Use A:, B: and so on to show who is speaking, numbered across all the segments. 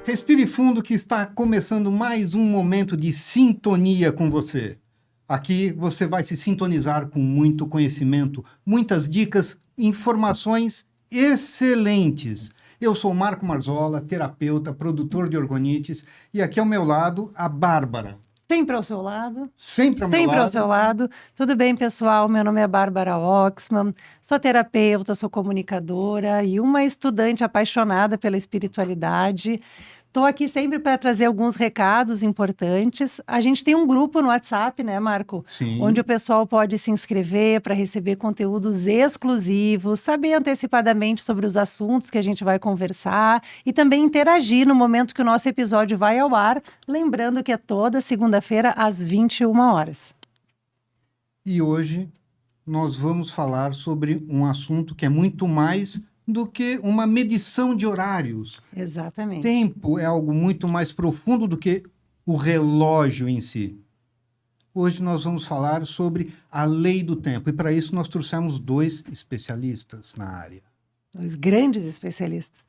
A: Respire fundo que está começando mais um momento de sintonia com você. Aqui você vai se sintonizar com muito conhecimento, muitas dicas, informações excelentes. Eu sou Marco Marzola, terapeuta, produtor de orgonites, e aqui ao meu lado a Bárbara.
B: Sempre ao seu lado.
A: Sempre ao meu
B: Sempre
A: lado.
B: ao seu lado. Tudo bem, pessoal? Meu nome é Bárbara Oxman, sou terapeuta, sou comunicadora e uma estudante apaixonada pela espiritualidade. Estou aqui sempre para trazer alguns recados importantes. A gente tem um grupo no WhatsApp, né, Marco?
A: Sim.
B: Onde o pessoal pode se inscrever para receber conteúdos exclusivos, saber antecipadamente sobre os assuntos que a gente vai conversar e também interagir no momento que o nosso episódio vai ao ar, lembrando que é toda segunda-feira às 21 horas.
A: E hoje nós vamos falar sobre um assunto que é muito mais do que uma medição de horários.
B: Exatamente.
A: Tempo é algo muito mais profundo do que o relógio em si. Hoje nós vamos falar sobre a lei do tempo. E para isso nós trouxemos dois especialistas na área.
B: Os grandes especialistas.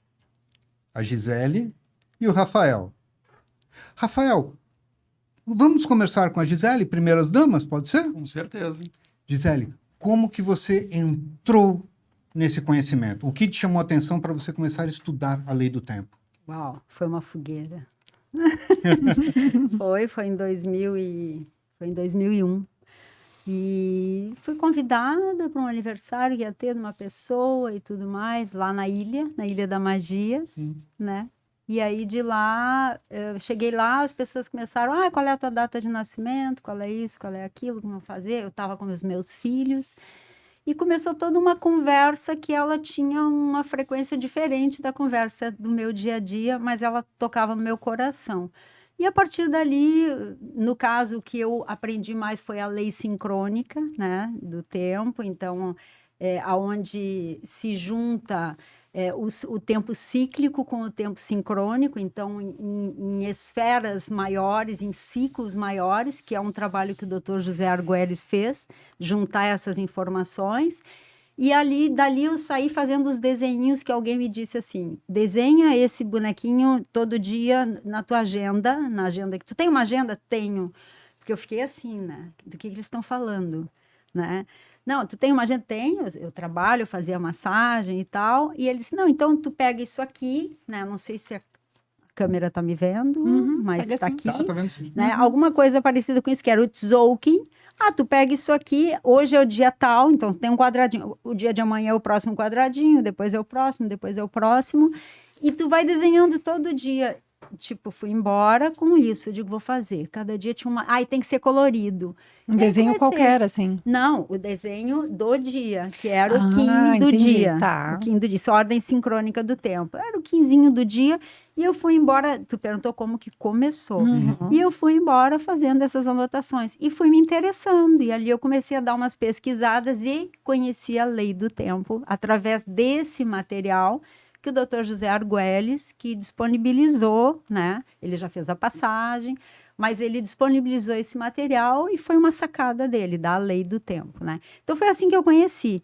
A: A Gisele e o Rafael. Rafael, vamos começar com a Gisele, primeiras damas, pode ser?
C: Com certeza.
A: Gisele, como que você entrou nesse conhecimento? O que te chamou a atenção para você começar a estudar a lei do tempo?
D: Uau, foi uma fogueira. Foi em 2001. E fui convidada para um aniversário que ia ter de uma pessoa e tudo mais, lá na Ilha da Magia, né? E aí de lá, eu cheguei lá, as pessoas começaram, qual é a tua data de nascimento, qual é isso, qual é aquilo, como fazer? Eu estava com os meus filhos. E começou toda uma conversa que ela tinha uma frequência diferente da conversa do meu dia a dia, mas ela tocava no meu coração. E a partir dali, no caso, o que eu aprendi mais foi a lei sincrônica, né, do tempo. Então, aonde se junta o tempo cíclico com o tempo sincrônico, então em esferas maiores, em ciclos maiores, que é um trabalho que o Dr. José Argüelles fez, juntar essas informações. E dali eu saí fazendo os desenhinhos que alguém me disse assim, desenha esse bonequinho todo dia na tua agenda, na agenda que tu tem uma agenda? Tenho, porque eu fiquei assim, né? Do que eles estão falando, né? Não, tu tem uma agenda? Tenho, eu trabalho, eu fazia massagem e tal. E ele disse, não, então tu pega isso aqui, né? Não sei se a câmera está me vendo, mas está aqui.
A: Tá vendo sim.
D: Né? Alguma coisa parecida com isso, que era o Tzolk'in. Tu pega isso aqui, hoje é o dia tal, então tem um quadradinho. O dia de amanhã é o próximo quadradinho, depois é o próximo, depois é o próximo. E tu vai desenhando todo dia. Tipo, fui embora com isso, eu digo, vou fazer. Cada dia tinha uma... e tem que ser colorido.
B: Um desenho qualquer, assim.
D: Não, o desenho do dia, que era o Qin do
B: entendi,
D: dia.
B: tá.
D: O Qin do dia, isso é a ordem sincrônica do tempo. Era o Qinzinho do dia e eu fui embora. Tu perguntou como que começou. E eu fui embora fazendo essas anotações. E fui me interessando. E ali eu comecei a dar umas pesquisadas e conheci a lei do tempo através desse material que o Dr. José Argüelles, que disponibilizou, né? Ele já fez a passagem, mas ele disponibilizou esse material e foi uma sacada dele, da lei do tempo, né? Então, foi assim que eu conheci.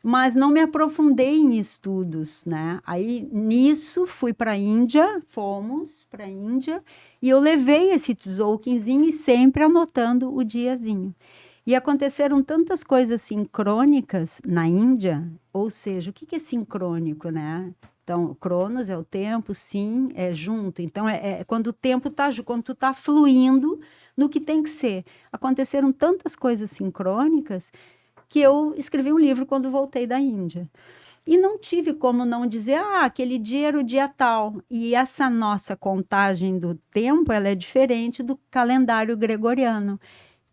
D: Mas não me aprofundei em estudos, né? Aí, nisso, fui para a Índia, fomos para a Índia, e eu levei esse Tzolk'inzinho e sempre anotando o diazinho. E aconteceram tantas coisas sincrônicas na Índia, ou seja, o que é sincrônico, né? Então, Cronos é o tempo, sim, é junto. Então, é quando o tempo está, quando tu está fluindo no que tem que ser. Aconteceram tantas coisas sincrônicas que eu escrevi um livro quando voltei da Índia. E não tive como não dizer, aquele dia era o dia tal. E essa nossa contagem do tempo, ela é diferente do calendário gregoriano.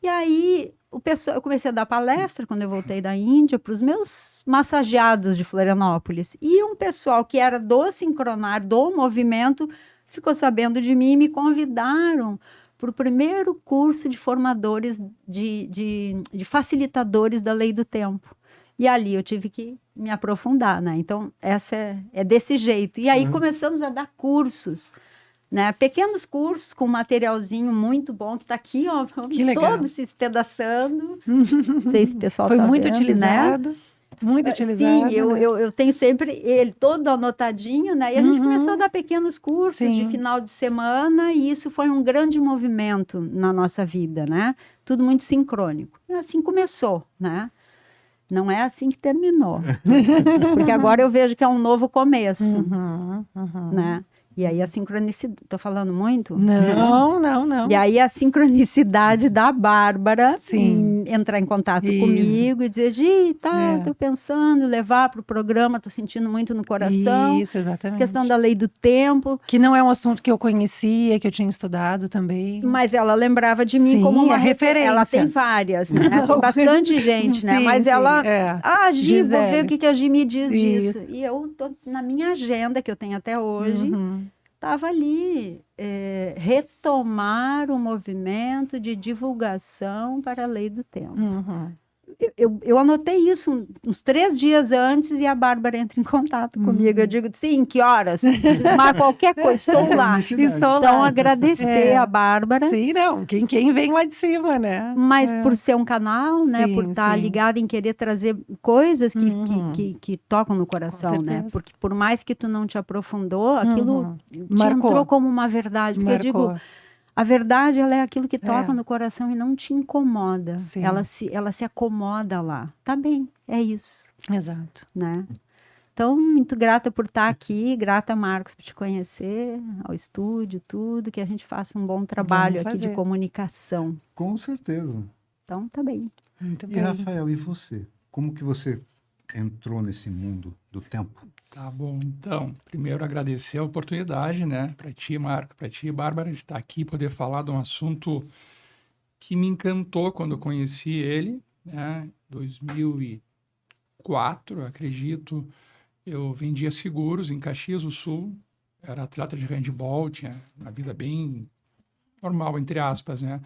D: E aí, eu comecei a dar palestra quando eu voltei da Índia para os meus massageados de Florianópolis. E um pessoal que era do sincronar, do movimento, ficou sabendo de mim e me convidaram para o primeiro curso de formadores, de facilitadores da lei do tempo. E ali eu tive que me aprofundar, né? Então, essa é desse jeito. E aí começamos a dar cursos, né? Pequenos cursos com materialzinho muito bom, que está aqui, ó,
B: que legal.
D: todo se espedaçando. Não sei se o pessoal
B: foi
D: tá
B: muito
D: vendo,
B: utilizado.
D: Né?
B: Muito utilizado.
D: Sim, eu tenho sempre ele todo anotadinho, né? E a gente começou a dar pequenos cursos de final de semana, e isso foi um grande movimento na nossa vida, né? Tudo muito sincrônico. E assim começou, né? Não é assim que terminou. Porque agora eu vejo que é um novo começo, né? E aí a sincronicidade... Tô falando muito?
B: Não.
D: E aí a sincronicidade da Bárbara entrar em contato comigo e dizer, Gi, tô pensando em levar para o programa, tô sentindo muito no coração.
B: Isso, exatamente.
D: Questão da lei do tempo.
B: Que não é um assunto que eu conhecia, que eu tinha estudado também.
D: Mas ela lembrava de mim como uma
B: referência.
D: Ela tem várias, né? Tem bastante gente, né? Mas ela... Gi, vou ver o que a Gi me diz disso. E eu tô na minha agenda, que eu tenho até hoje... Estava ali, retomar o movimento de divulgação para a lei do tempo. Eu anotei isso uns 3 dias antes e a Bárbara entra em contato comigo. Eu digo, sim, que horas? Mas qualquer coisa, estou lá. Então, agradecer a Bárbara.
B: Sim, não, quem vem lá de cima, né?
D: Mas por ser um canal, né? Por estar ligada em querer trazer coisas que tocam no coração, né? Porque por mais que tu não te aprofundou, aquilo te entrou como uma verdade. Porque eu digo... A verdade, ela é aquilo que toca no coração e não te incomoda. Ela se acomoda lá. Tá bem, é isso.
B: Exato.
D: Né? Então, muito grata por estar aqui, grata, Marcos, por te conhecer, ao estúdio, tudo, que a gente faça um bom trabalho aqui de comunicação.
A: Com certeza.
D: Então, tá bem.
A: Muito bem. Rafael, e você? Como que você entrou nesse mundo do tempo?
C: Tá bom, então, primeiro agradecer a oportunidade, né, para ti, Marco, para ti, Bárbara, de estar aqui, poder falar de um assunto que me encantou quando eu conheci ele, né, 2004, acredito, eu vendia seguros em Caxias do Sul, era atleta de handball, tinha uma vida bem normal, entre aspas, né.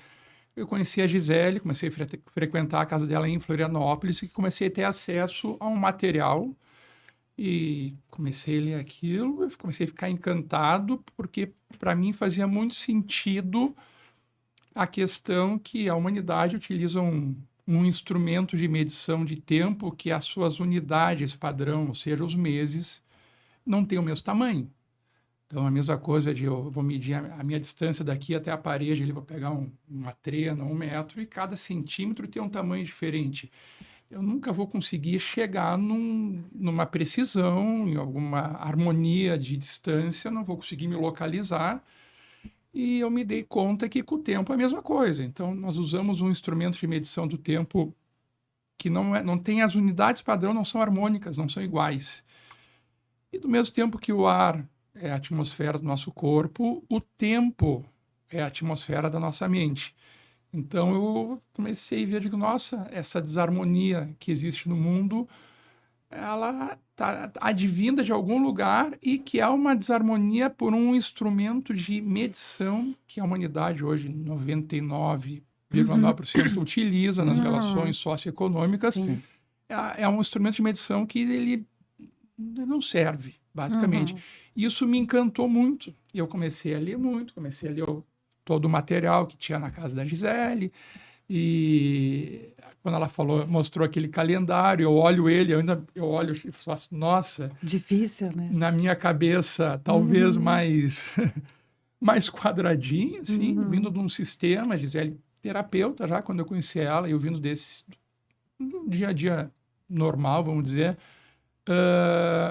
C: Eu conheci a Gisele, comecei a frequentar a casa dela em Florianópolis e comecei a ter acesso a um material. E comecei a ler aquilo, comecei a ficar encantado, porque para mim fazia muito sentido a questão que a humanidade utiliza um instrumento de medição de tempo que as suas unidades padrão, ou seja, os meses, não tem o mesmo tamanho. Então, a mesma coisa de eu vou medir a minha distância daqui até a parede, vou pegar uma trena, 1 metro, e cada centímetro tem um tamanho diferente. Eu nunca vou conseguir chegar numa precisão, em alguma harmonia de distância, não vou conseguir me localizar. E eu me dei conta que com o tempo é a mesma coisa. Então, nós usamos um instrumento de medição do tempo que não tem as unidades padrão, não são harmônicas, não são iguais. E do mesmo tempo que o ar é a atmosfera do nosso corpo, o tempo é a atmosfera da nossa mente. Então, eu comecei a ver, digo, nossa, essa desarmonia que existe no mundo, ela está advinda de algum lugar e que há uma desarmonia por um instrumento de medição que a humanidade hoje, 99,9% utiliza nas relações socioeconômicas. É um instrumento de medição que ele não serve, basicamente. Isso me encantou muito. E eu comecei a ler muito, comecei a ler todo o material que tinha na casa da Gisele, e quando ela mostrou aquele calendário, eu olho ele, eu olho e faço, nossa...
B: Difícil, né? Na
C: minha cabeça, talvez mais quadradinho, assim, vindo de um sistema, Gisele terapeuta já, quando eu conheci ela, eu vindo desse do dia a dia normal, vamos dizer,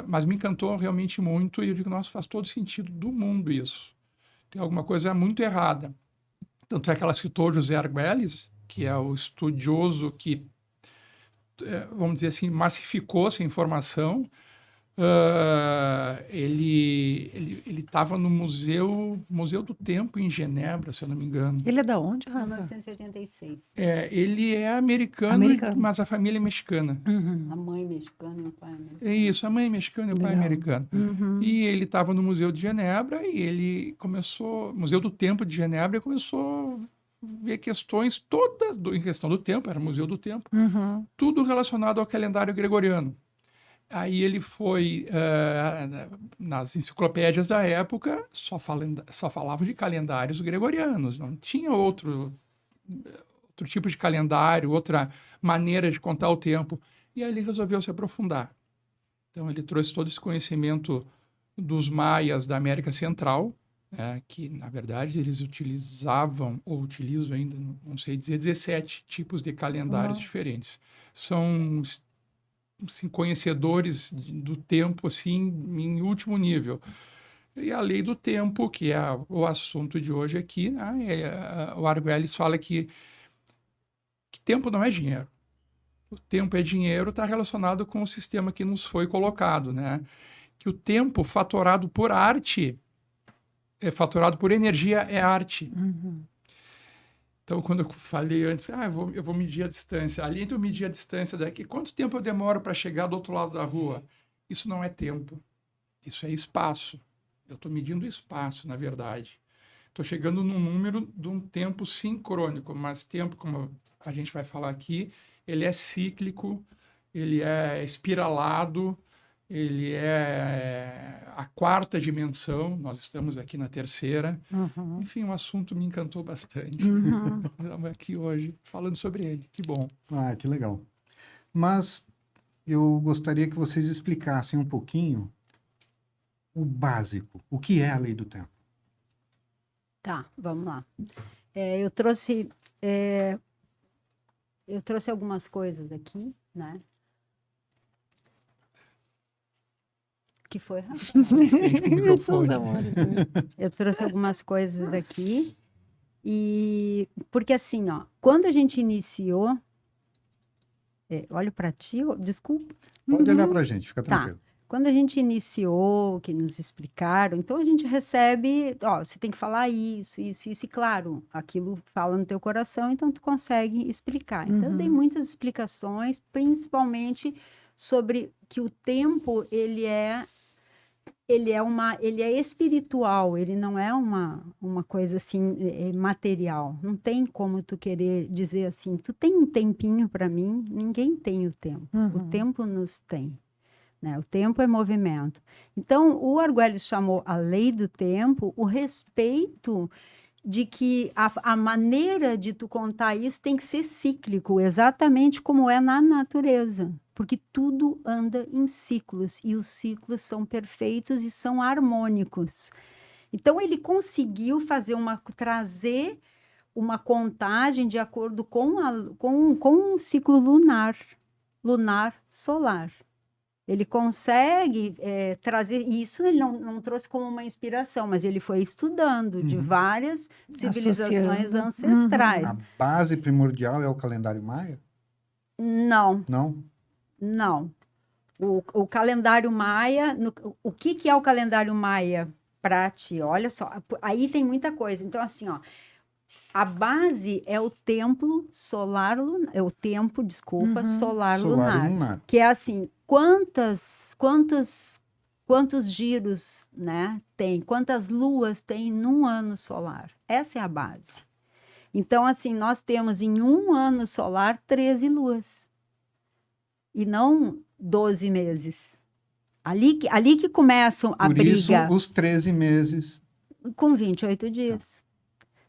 C: mas me encantou realmente muito, e eu digo, nossa, faz todo sentido do mundo isso. Tem alguma coisa muito errada. Tanto é que ela citou José Argüelles, que é o estudioso que, vamos dizer assim, massificou essa informação. Ele estava no Museu do Tempo em Genebra, se eu não me engano.
B: Ele é da onde, Rafa?
D: 1986.
C: Ele é americano, mas a família é mexicana.
D: A mãe mexicana e o pai americano.
C: É isso, a mãe é mexicana e o pai é americano. E ele estava no Museu de Genebra e ele começou, Museu do Tempo de Genebra, e começou a ver questões todas, em questão do tempo, era Museu do Tempo, tudo relacionado ao calendário gregoriano. Aí ele foi, nas enciclopédias da época, só falavam de calendários gregorianos, não tinha outro tipo de calendário, outra maneira de contar o tempo. E aí ele resolveu se aprofundar. Então, ele trouxe todo esse conhecimento dos maias da América Central, né, que, na verdade, eles utilizavam, ou utilizam ainda, não sei dizer, 17 tipos de calendários diferentes. São, assim, conhecedores do tempo, assim, em último nível. E a lei do tempo, que é o assunto de hoje aqui, né, o Arguelles fala que tempo não é dinheiro. O tempo é dinheiro, está relacionado com o sistema que nos foi colocado, né? Que o tempo fatorado por arte, fatorado por energia, é arte.
B: Uhum.
C: Então, quando eu falei antes, eu vou medir a distância. Além de eu medir a distância daqui, quanto tempo eu demoro para chegar do outro lado da rua? Isso não é tempo, isso é espaço. Eu estou medindo espaço, na verdade. Estou chegando num número de um tempo sincrônico, mas tempo, como a gente vai falar aqui, ele é cíclico, ele é espiralado, ele é a quarta dimensão, nós estamos aqui na terceira.
B: Uhum.
C: Enfim, o assunto me encantou bastante.
B: Uhum.
C: Estamos aqui hoje falando sobre ele, que bom.
A: Ah, que legal. Mas eu gostaria que vocês explicassem um pouquinho o básico, o que é a lei do tempo.
D: Tá, vamos lá. Eu trouxe algumas coisas aqui, né? Que foi, Rafa?
C: Frente com o microfone.
D: Eu trouxe algumas coisas aqui. E porque assim, ó, quando a gente iniciou, olho para ti, desculpa.
A: Pode olhar para a gente, fica
D: Tá.
A: tranquilo.
D: Quando a gente iniciou, que nos explicaram, então a gente recebe, ó, você tem que falar isso, isso, isso, e claro, aquilo fala no teu coração, então tu consegue explicar. Então eu dei muitas explicações, principalmente sobre que o tempo, ele é espiritual, ele não é uma coisa assim material. Não tem como tu querer dizer assim, tu tem um tempinho para mim, ninguém tem o tempo. O tempo nos tem. Né? O tempo é movimento. Então, o Arguelles chamou a lei do tempo o respeito de que a maneira de tu contar isso tem que ser cíclico, exatamente como é na natureza, porque tudo anda em ciclos, e os ciclos são perfeitos e são harmônicos. Então, ele conseguiu trazer uma contagem de acordo com um ciclo lunar solar. Ele consegue trazer isso, ele não trouxe como uma inspiração, mas ele foi estudando de várias civilizações ancestrais.
A: A base primordial é o calendário maia?
D: Não,
A: Não?
D: não. O calendário maia, o que é o calendário maia para ti? Olha só, aí tem muita coisa. Então, assim, ó, a base é o tempo solar lunar, é o tempo, desculpa, solar lunar, que é assim, quantos giros, né, tem, quantas luas tem num ano solar. Essa é a base. Então, assim, nós temos em um ano solar 13 luas. E não 12 meses. Ali que começam a briga.
A: Por isso, os 13 meses.
D: Com 28 dias.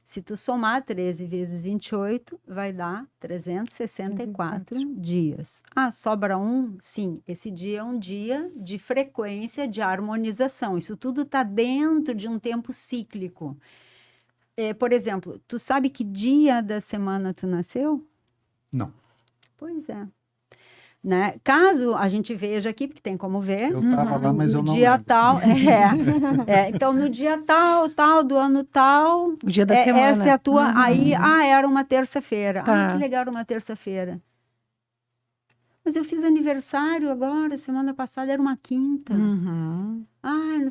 D: Se tu somar 13 vezes 28, vai dar 364 dias. Ah, sobra um? Sim, esse dia é um dia de frequência, de harmonização. Isso tudo está dentro de um tempo cíclico. Por exemplo, tu sabe que dia da semana tu nasceu?
A: Não.
D: Pois é. Né? Caso a gente veja aqui, porque tem como ver.
A: Eu estava lá, mas eu não
D: dia
A: lembro.
D: tal, então, no dia tal, do ano tal...
B: O dia da semana.
D: Essa é a tua... Aí, era uma terça-feira.
B: Tá.
D: Que legal, uma terça-feira. Mas eu fiz aniversário agora, semana passada, era uma quinta. Não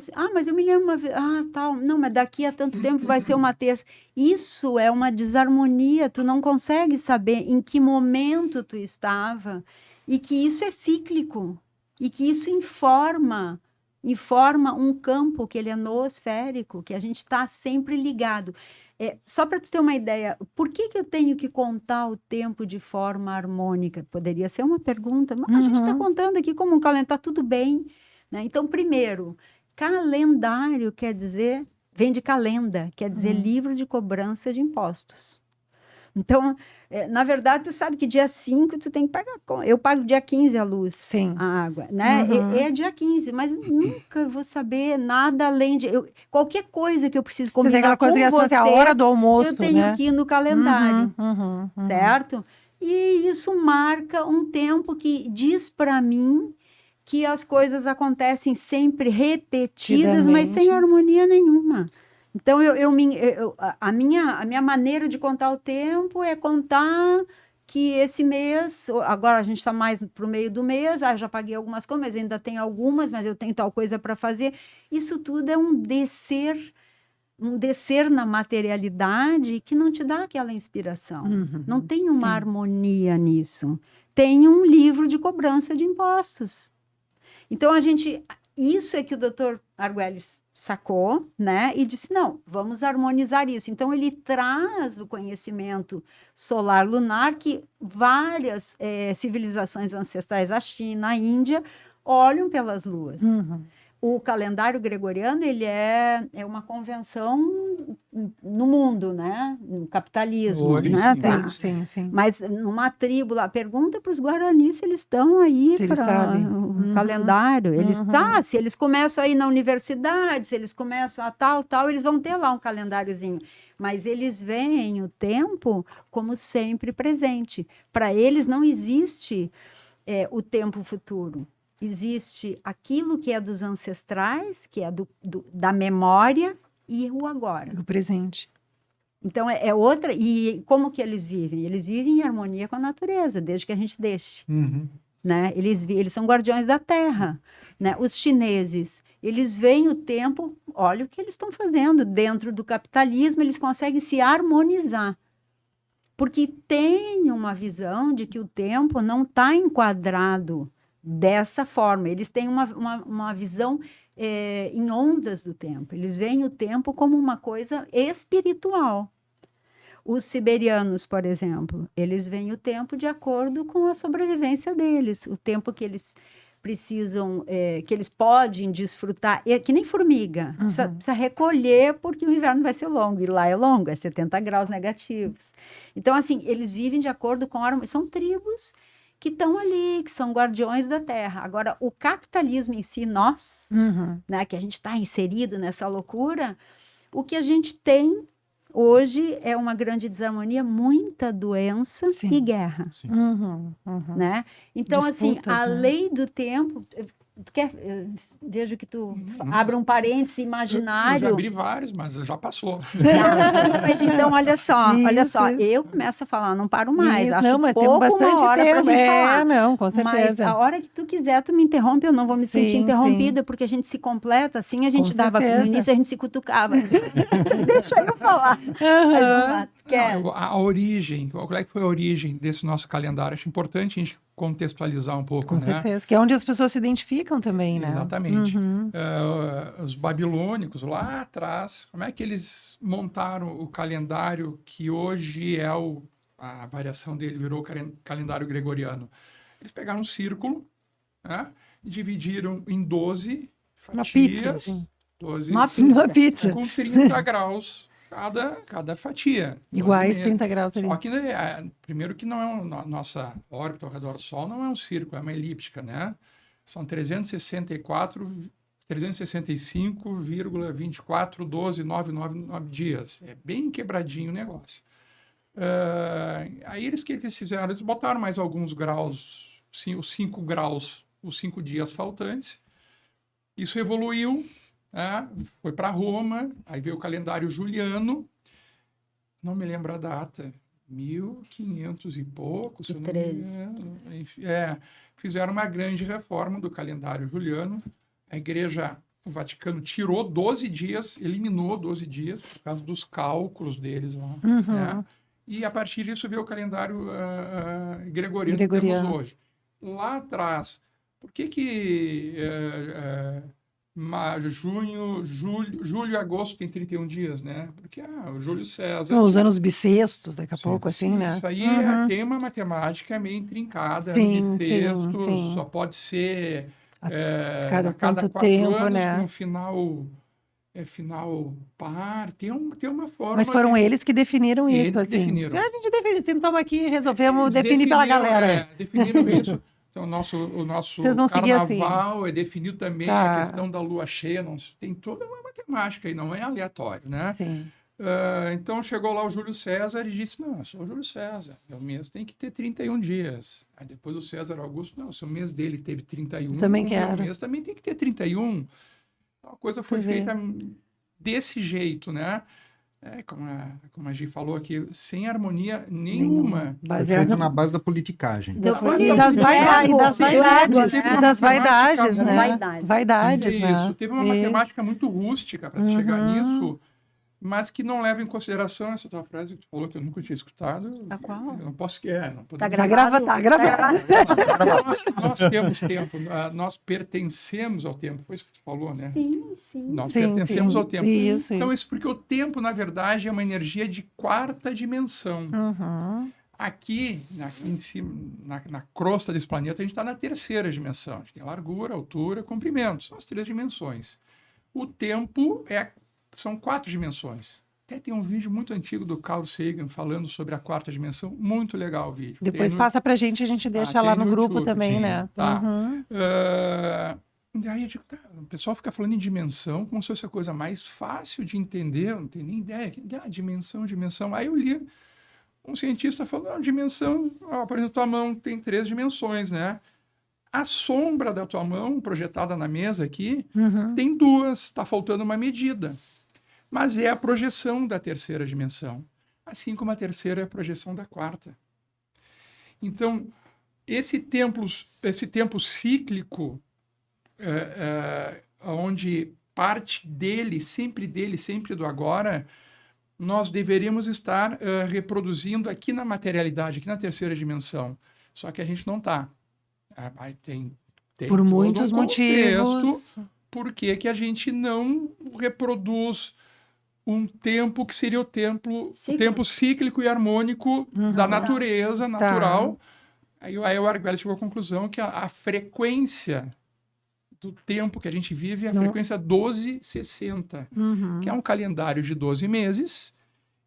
D: sei. Mas eu me lembro uma vez... tal. Não, mas daqui a tanto tempo vai ser uma terça. Isso é uma desarmonia. Tu não consegue saber em que momento tu estava... E que isso é cíclico, e que isso informa um campo que ele é noosférico, que a gente está sempre ligado. Só para tu ter uma ideia, por que eu tenho que contar o tempo de forma harmônica? Poderia ser uma pergunta, mas a gente está contando aqui como um calendário, está tudo bem. Né? Então, primeiro, calendário vem de calenda, quer dizer livro de cobrança de impostos. Então, na verdade, tu sabe que dia 5 tu tem que pagar. Eu pago dia 15 a luz,
B: Sim.
D: a água, né?
B: Uhum.
D: É dia 15, mas nunca vou saber nada além de... qualquer coisa que eu preciso
B: Você tem aquela
D: combinar com
B: coisa que é
D: vocês,
B: a hora do almoço,
D: eu tenho
B: né?
D: que ir no calendário,
B: Uhum.
D: certo? E isso marca um tempo que diz para mim que as coisas acontecem sempre repetidas, mas sem
B: Repetidamente.
D: harmonia nenhuma. Então, a minha maneira de contar o tempo é contar que esse mês, agora a gente está mais para o meio do mês, eu já paguei algumas coisas, mas ainda tem algumas, mas eu tenho tal coisa para fazer. Isso tudo é um descer na materialidade que não te dá aquela inspiração. Não tem uma
B: Sim.
D: harmonia nisso. Tem um livro de cobrança de impostos. Então, isso é que o Dr. Arguelles sacou, né? E disse, não, vamos harmonizar isso. Então, ele traz o conhecimento solar lunar que várias civilizações ancestrais, a China, a Índia, olham pelas luas. O calendário gregoriano, ele é uma convenção no mundo, né? No capitalismo,
C: Hoje,
D: né?
C: sim.
D: Tá.
B: Sim.
D: Mas numa tribo lá, pergunta para os Guaranis se eles estão aí
B: Se eles
D: para
B: sabem.
D: o calendário. Eles se eles começam aí na universidade, se eles começam a tal, eles vão ter lá um calendáriozinho. Mas eles veem o tempo como sempre presente. Para eles não existe o tempo futuro. Existe aquilo que é dos ancestrais, que é da memória, e o agora.
B: O presente.
D: Então, é outra... E como que eles vivem? Eles vivem em harmonia com a natureza, desde que a gente deixe. Né? Eles são guardiões da terra. Né? Os chineses, eles veem o tempo... Olha o que eles estão fazendo. Dentro do capitalismo, eles conseguem se harmonizar. Porque tem uma visão de que o tempo não está enquadrado dessa forma. Eles têm uma visão em ondas do tempo. Eles veem o tempo como uma coisa espiritual. Os siberianos, por exemplo, eles veem o tempo de acordo com a sobrevivência deles. O tempo que eles precisam, que eles podem desfrutar, que nem formiga. Precisa recolher porque o inverno vai ser longo. E lá é longo, é 70 graus negativos. Então, assim, eles vivem de acordo com a... São tribos que estão ali, que são guardiões da terra. Agora, o capitalismo em si, nós, né, que a gente está inserido nessa loucura, o que a gente tem hoje é uma grande desarmonia, muita doença e guerra. Né? Então,
B: Disputas,
D: assim, a
B: né?
D: lei do tempo... Vejo que tu abre um parênteses imaginário.
C: Eu já abri vários, mas já passou.
D: Mas então, olha só,
B: Isso.
D: eu começo a falar, não paro mais.
B: Isso,
D: Acho
B: não, mas
D: pouco
B: temos bastante
D: uma hora pra
B: tempo.
D: gente falar.
B: Não, com
D: Mas
B: certeza.
D: a hora que tu quiser, tu me interrompe, eu não vou me sentir
B: Sim,
D: interrompida, porque a gente se completa, assim, a gente
B: Com
D: dava, no
B: certeza.
D: início a gente se cutucava. Deixa eu falar. Mas vamos lá, quer?
C: Não, a origem, qual é que foi a origem desse nosso calendário? Acho importante a gente contextualizar um pouco,
B: Com
C: né?
B: certeza. Que é onde as pessoas se identificam também, né?
C: Exatamente. Os babilônicos, lá atrás, como é que eles montaram o calendário que hoje é a variação dele, virou o calendário gregoriano? Eles pegaram um círculo, né, e dividiram em 12 fatias.
B: Uma pizza, assim.
C: 12
B: Uma pizza.
C: com 30 graus cada fatia. 12
B: Iguais,
C: meses.
B: 30 graus ali.
C: Só que, primeiro que não é nossa órbita ao redor do Sol não é um círculo, é uma elíptica, né? São 365,24999 dias. É bem quebradinho o negócio. Aí que eles fizeram? Eles botaram mais alguns graus, os 5 graus, os 5 dias faltantes. Isso evoluiu, né? Foi para Roma, aí veio o calendário juliano, não me lembro a data, 1500 e pouco, se eu não me engano. Fizeram uma grande reforma do calendário juliano. A igreja, o Vaticano, tirou 12 dias, eliminou 12 dias, por causa dos cálculos deles lá. Né? E a partir disso veio o calendário gregoriano que temos hoje. Lá atrás, por que julho e agosto tem 31 dias, né? Porque o Júlio César...
B: Os anos bissextos, daqui a pouco, assim, né?
C: Isso aí tem uma matemática meio intrincada.
B: Sim,
C: só pode ser
B: cada
C: 4
B: tempo,
C: anos,
B: né?
C: com um final é final par, tem uma forma.
B: Mas foram eles que definiram
C: Eles
B: isso,
C: que
B: assim.
C: definiram.
B: A gente definiu, assim, estamos aqui, resolvemos
C: Eles
B: definir pela
C: definiram,
B: galera.
C: definiram isso. Então, o nosso
B: Vocês vão seguir assim.
C: carnaval definiu também
B: Tá.
C: a questão da lua cheia. Tem toda uma matemática aí, não é aleatório, né?
B: Sim.
C: Então, chegou lá o Júlio César e disse, não, eu sou o Júlio César, meu mês tem que ter 31 dias. Aí depois o César Augusto, não, se o mês dele teve 31,
B: Também
C: o
B: quero.
C: meu mês também tem que ter 31. A coisa foi
B: Você vê.
C: feita desse jeito, né? Como a Gi falou aqui, sem harmonia nenhuma.
A: Foi
B: Baseado
A: feito na base da politicagem.
B: do-
C: Mas
B: e
C: não,
B: das
C: não,
B: vaidades,
D: não,
B: das
D: não,
B: vaidades,
C: teve
B: e
C: uma
B: das
C: matemática
B: vaidades,
C: muito-
B: né?
D: Vaidades.
B: Vaidades,
C: Isso,
B: né?
C: teve uma
B: E-
C: matemática muito rústica para se chegar
B: Uhum.
C: nisso, mas que não leva em consideração essa tua frase que tu falou que eu nunca tinha escutado.
D: A qual?
C: Eu não posso... não
D: Tá
C: podemos-
B: Tá gravado, tá gravado.
C: Nós temos tempo, nós pertencemos ao tempo, foi isso que tu falou, né?
D: Sim, sim.
C: Nós
B: Sim,
C: pertencemos
B: sim.
C: ao tempo.
B: Isso,
C: Então,
B: isso.
C: isso porque o tempo, na verdade, é uma energia de quarta dimensão.
B: Uhum.
C: Aqui em cima, na crosta desse planeta, a gente está na terceira dimensão. A gente tem largura, altura, comprimento. São as 3 dimensões. O tempo são 4 dimensões. Até tem um vídeo muito antigo do Carl Sagan falando sobre a 4ª dimensão. Muito legal o vídeo.
B: Depois
C: Tem no-
B: passa pra gente, a gente deixa
C: tem
B: lá no
C: no
B: grupo
C: YouTube,
B: também,
C: sim.
B: né?
C: Tá.
B: Uhum.
C: Daí eu digo, tá, o pessoal fica falando em dimensão como se fosse a coisa mais fácil de entender. Eu não tenho nem ideia. Dimensão. Aí eu li um cientista falando, dimensão, por exemplo, tua mão tem 3 dimensões, né? A sombra da tua mão, projetada na mesa aqui,
B: Uhum.
C: tem 2, está faltando uma medida. Mas é a projeção da 3ª dimensão, assim como a 3ª é a projeção da 4ª. Então, esse tempo cíclico, onde parte dele, sempre do agora, nós deveríamos estar reproduzindo aqui na materialidade, aqui na 3ª dimensão. Só que a gente não está. Tem
B: Por
C: todo
B: muitos
C: um contexto.
B: motivos.
C: Por que a gente não reproduz um tempo que seria o tempo cíclico e harmônico
B: Uhum.
C: da natureza, natural? Aí o Arguelles chegou à conclusão que a frequência do tempo que a gente vive é a
B: Não.
C: frequência 1260,
B: Uhum.
C: que é um calendário de 12 meses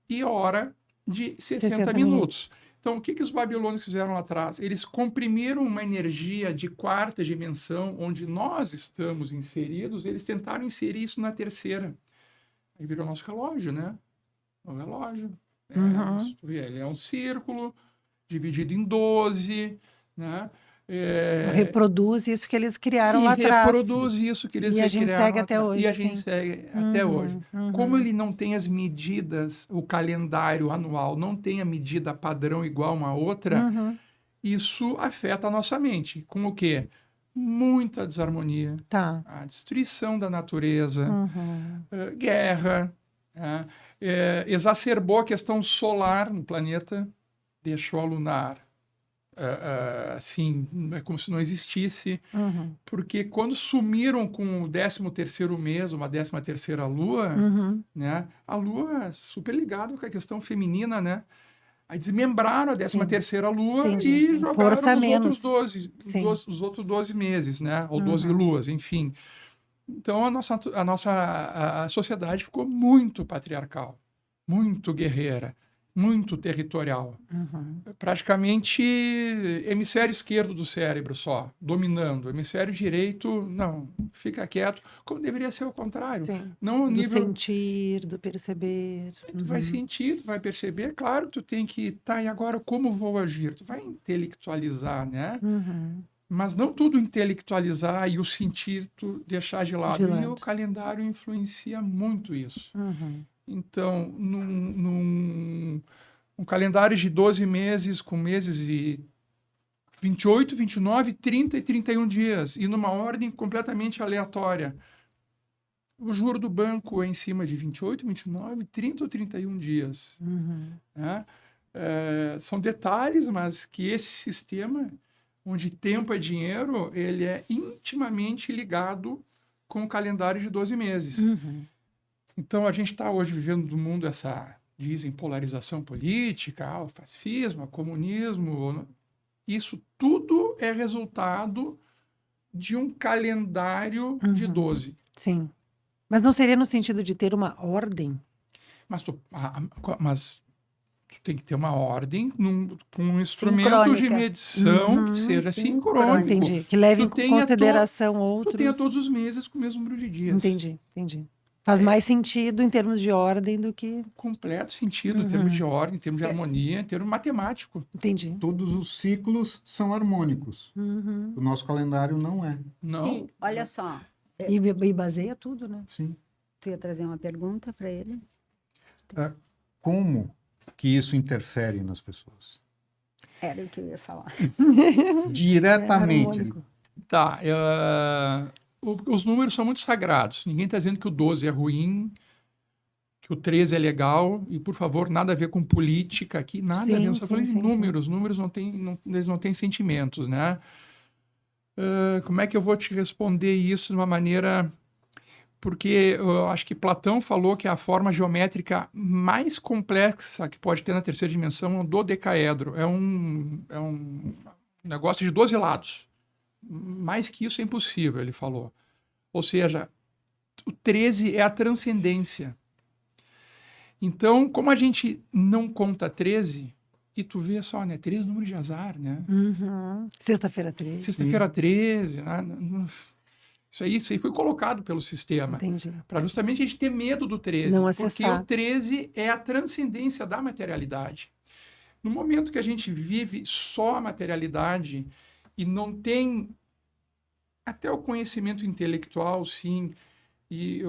C: e hora de 60
B: 60
C: minutos. Então, o que os babilônios fizeram lá atrás? Eles comprimiram uma energia de 4ª dimensão, onde nós estamos inseridos, eles tentaram inserir isso na 3ª. Aí virou nosso relógio, né? O relógio.
B: Uhum.
C: Ele é um círculo dividido em 12, né?
B: Reproduz isso que eles criaram lá
C: E
B: atrás.
C: reproduz isso que eles
B: E a gente
C: criaram
B: segue
C: lá
B: até
C: atrás.
B: hoje,
C: E a
B: assim.
C: gente segue até hoje.
B: Uhum.
C: Como ele não tem as medidas, o calendário anual não tem a medida padrão igual uma outra,
B: Uhum.
C: isso afeta a nossa mente. Com o quê? Muita desarmonia,
B: Tá.
C: a destruição da natureza,
B: Uhum.
C: guerra, né? Exacerbou a questão solar no planeta, deixou a lunar assim, é como se não existisse,
B: Uhum.
C: porque quando sumiram com o 13º mês, uma 13ª lua,
B: Uhum.
C: né? A lua é super ligada com a questão feminina, né? Aí desmembraram a 13ª lua
B: Entendi.
C: e jogaram
B: Força
C: os
B: menos.
C: outros 12,
B: Sim.
C: os outros 12 meses, né? Ou 12 luas, enfim. Então, a sociedade ficou muito patriarcal, muito guerreira, muito territorial.
B: Uhum.
C: Praticamente hemisfério esquerdo do cérebro só, dominando. Hemisfério direito, não, fica quieto, como deveria ser o contrário.
B: Sim.
C: Não o
B: Do
C: nível...
B: sentir, do perceber.
C: Tu vai sentir, tu vai perceber, claro que tu tem que, tá, e agora como vou agir? Tu vai intelectualizar, né?
B: Uhum.
C: Mas não tudo intelectualizar e o sentir tu deixar de lado.
B: De lado.
C: E o calendário influencia muito isso.
B: Uhum.
C: Então, um calendário de 12 meses, com meses de 28, 29, 30 e 31 dias, e numa ordem completamente aleatória. O juro do banco é em cima de 28, 29, 30 ou 31 dias.
B: Uhum.
C: Né? São detalhes, mas que esse sistema, onde tempo é dinheiro, ele é intimamente ligado com o calendário de 12 meses.
B: Uhum.
C: Então, a gente está hoje vivendo no mundo dizem, polarização política, o fascismo, o comunismo. Isso tudo é resultado de um calendário de 12.
B: Sim. Mas não seria no sentido de ter uma ordem?
C: Mas mas tu tem que ter uma ordem com um instrumento de
D: Sincrônica.
C: medição que seja sincrônico.
B: Entendi. Que leve em
C: Tu tenha
B: consideração
C: Tu
B: outros...
C: tenha todos os meses com o mesmo número de dias.
B: Entendi. Faz mais sentido em termos de ordem do que...
C: Completo sentido, em termos de ordem, em termos de harmonia, em termos matemático.
B: Entendi.
A: Todos os ciclos são harmônicos.
B: Uhum.
A: O nosso calendário não é.
C: Não.
D: Sim, olha só.
B: E baseia tudo, né?
A: Sim.
D: Tu ia trazer uma pergunta para ele?
A: Como que isso interfere nas pessoas?
D: Era o que eu ia falar.
A: Diretamente.
B: harmônico.
C: Tá. Os números são muito sagrados. Ninguém está dizendo que o 12 é ruim, que o 13 é legal. E, por favor, nada a ver com política aqui. Nada a ver.
B: Sim,
C: Nós estamos falando
B: sim,
C: de
B: sim,
C: números. Números eles não têm sentimentos, né? Como é que eu vou te responder isso de uma maneira... Porque eu acho que Platão falou que a forma geométrica mais complexa que pode ter na terceira dimensão é o dodecaedro. É um negócio de 12 lados. Mais que isso é impossível, ele falou. Ou seja, o 13 é a transcendência. Então, como a gente não conta 13, e tu vê só, né? 13 é número de azar, né?
B: Uhum. Sexta-feira 13.
C: Sexta-feira 13, né? Isso aí foi colocado pelo sistema.
B: Entendi.
C: Para justamente a gente ter medo do 13.
B: Não
C: porque
B: acessar.
C: o 13 é a transcendência da materialidade. No momento que a gente vive só a materialidade e não tem até o conhecimento intelectual, sim, e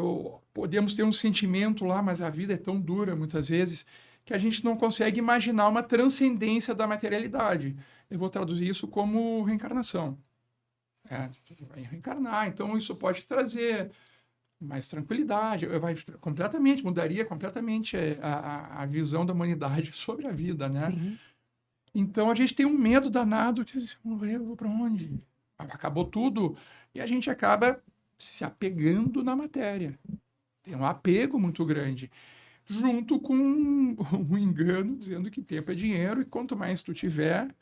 C: podemos ter um sentimento lá, mas a vida é tão dura, muitas vezes, que a gente não consegue imaginar uma transcendência da materialidade. Eu vou traduzir isso como reencarnação. Vai reencarnar, então isso pode trazer mais tranquilidade, mudaria completamente a visão da humanidade sobre a vida, né?
B: Sim.
C: Então a gente tem um medo danado de morrer, eu vou para onde? Acabou tudo e a gente acaba se apegando na matéria. Tem um apego muito grande, junto com um engano dizendo que tempo é dinheiro e quanto mais tu tiver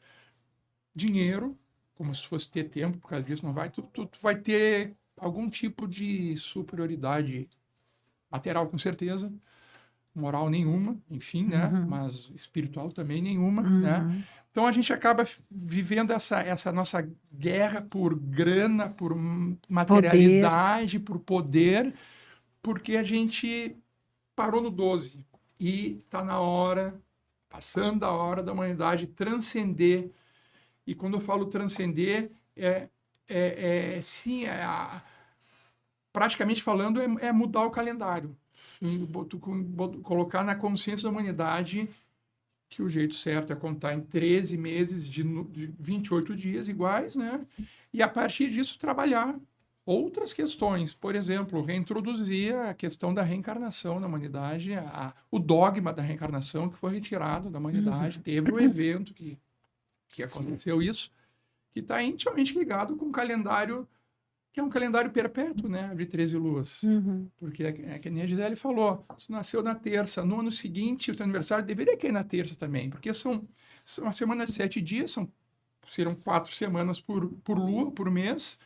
C: dinheiro, como se fosse ter tempo, por causa disso não vai, tu vai ter algum tipo de superioridade material, com certeza, moral nenhuma, enfim, né? Mas espiritual também nenhuma, né? Então a gente acaba vivendo essa nossa guerra por grana, por materialidade, por poder, porque a gente parou no 12 e está na hora, passando a hora da humanidade transcender. E quando eu falo transcender, praticamente falando, é mudar o calendário. Colocar na consciência da humanidade que o jeito certo é contar em 13 meses de 28 dias iguais, né? E a partir disso trabalhar outras questões. Por exemplo, reintroduzir a questão da reencarnação na humanidade, o dogma da reencarnação que foi retirado da humanidade. Teve um evento que aconteceu isso, que está intimamente ligado com o calendário, que é um calendário perpétuo, né, de 13 luas. Porque é que nem a Gisele falou, se nasceu na terça, no ano seguinte, o teu aniversário deveria cair na terça também, porque são uma semana de 7 dias, serão 4 semanas por lua, por mês.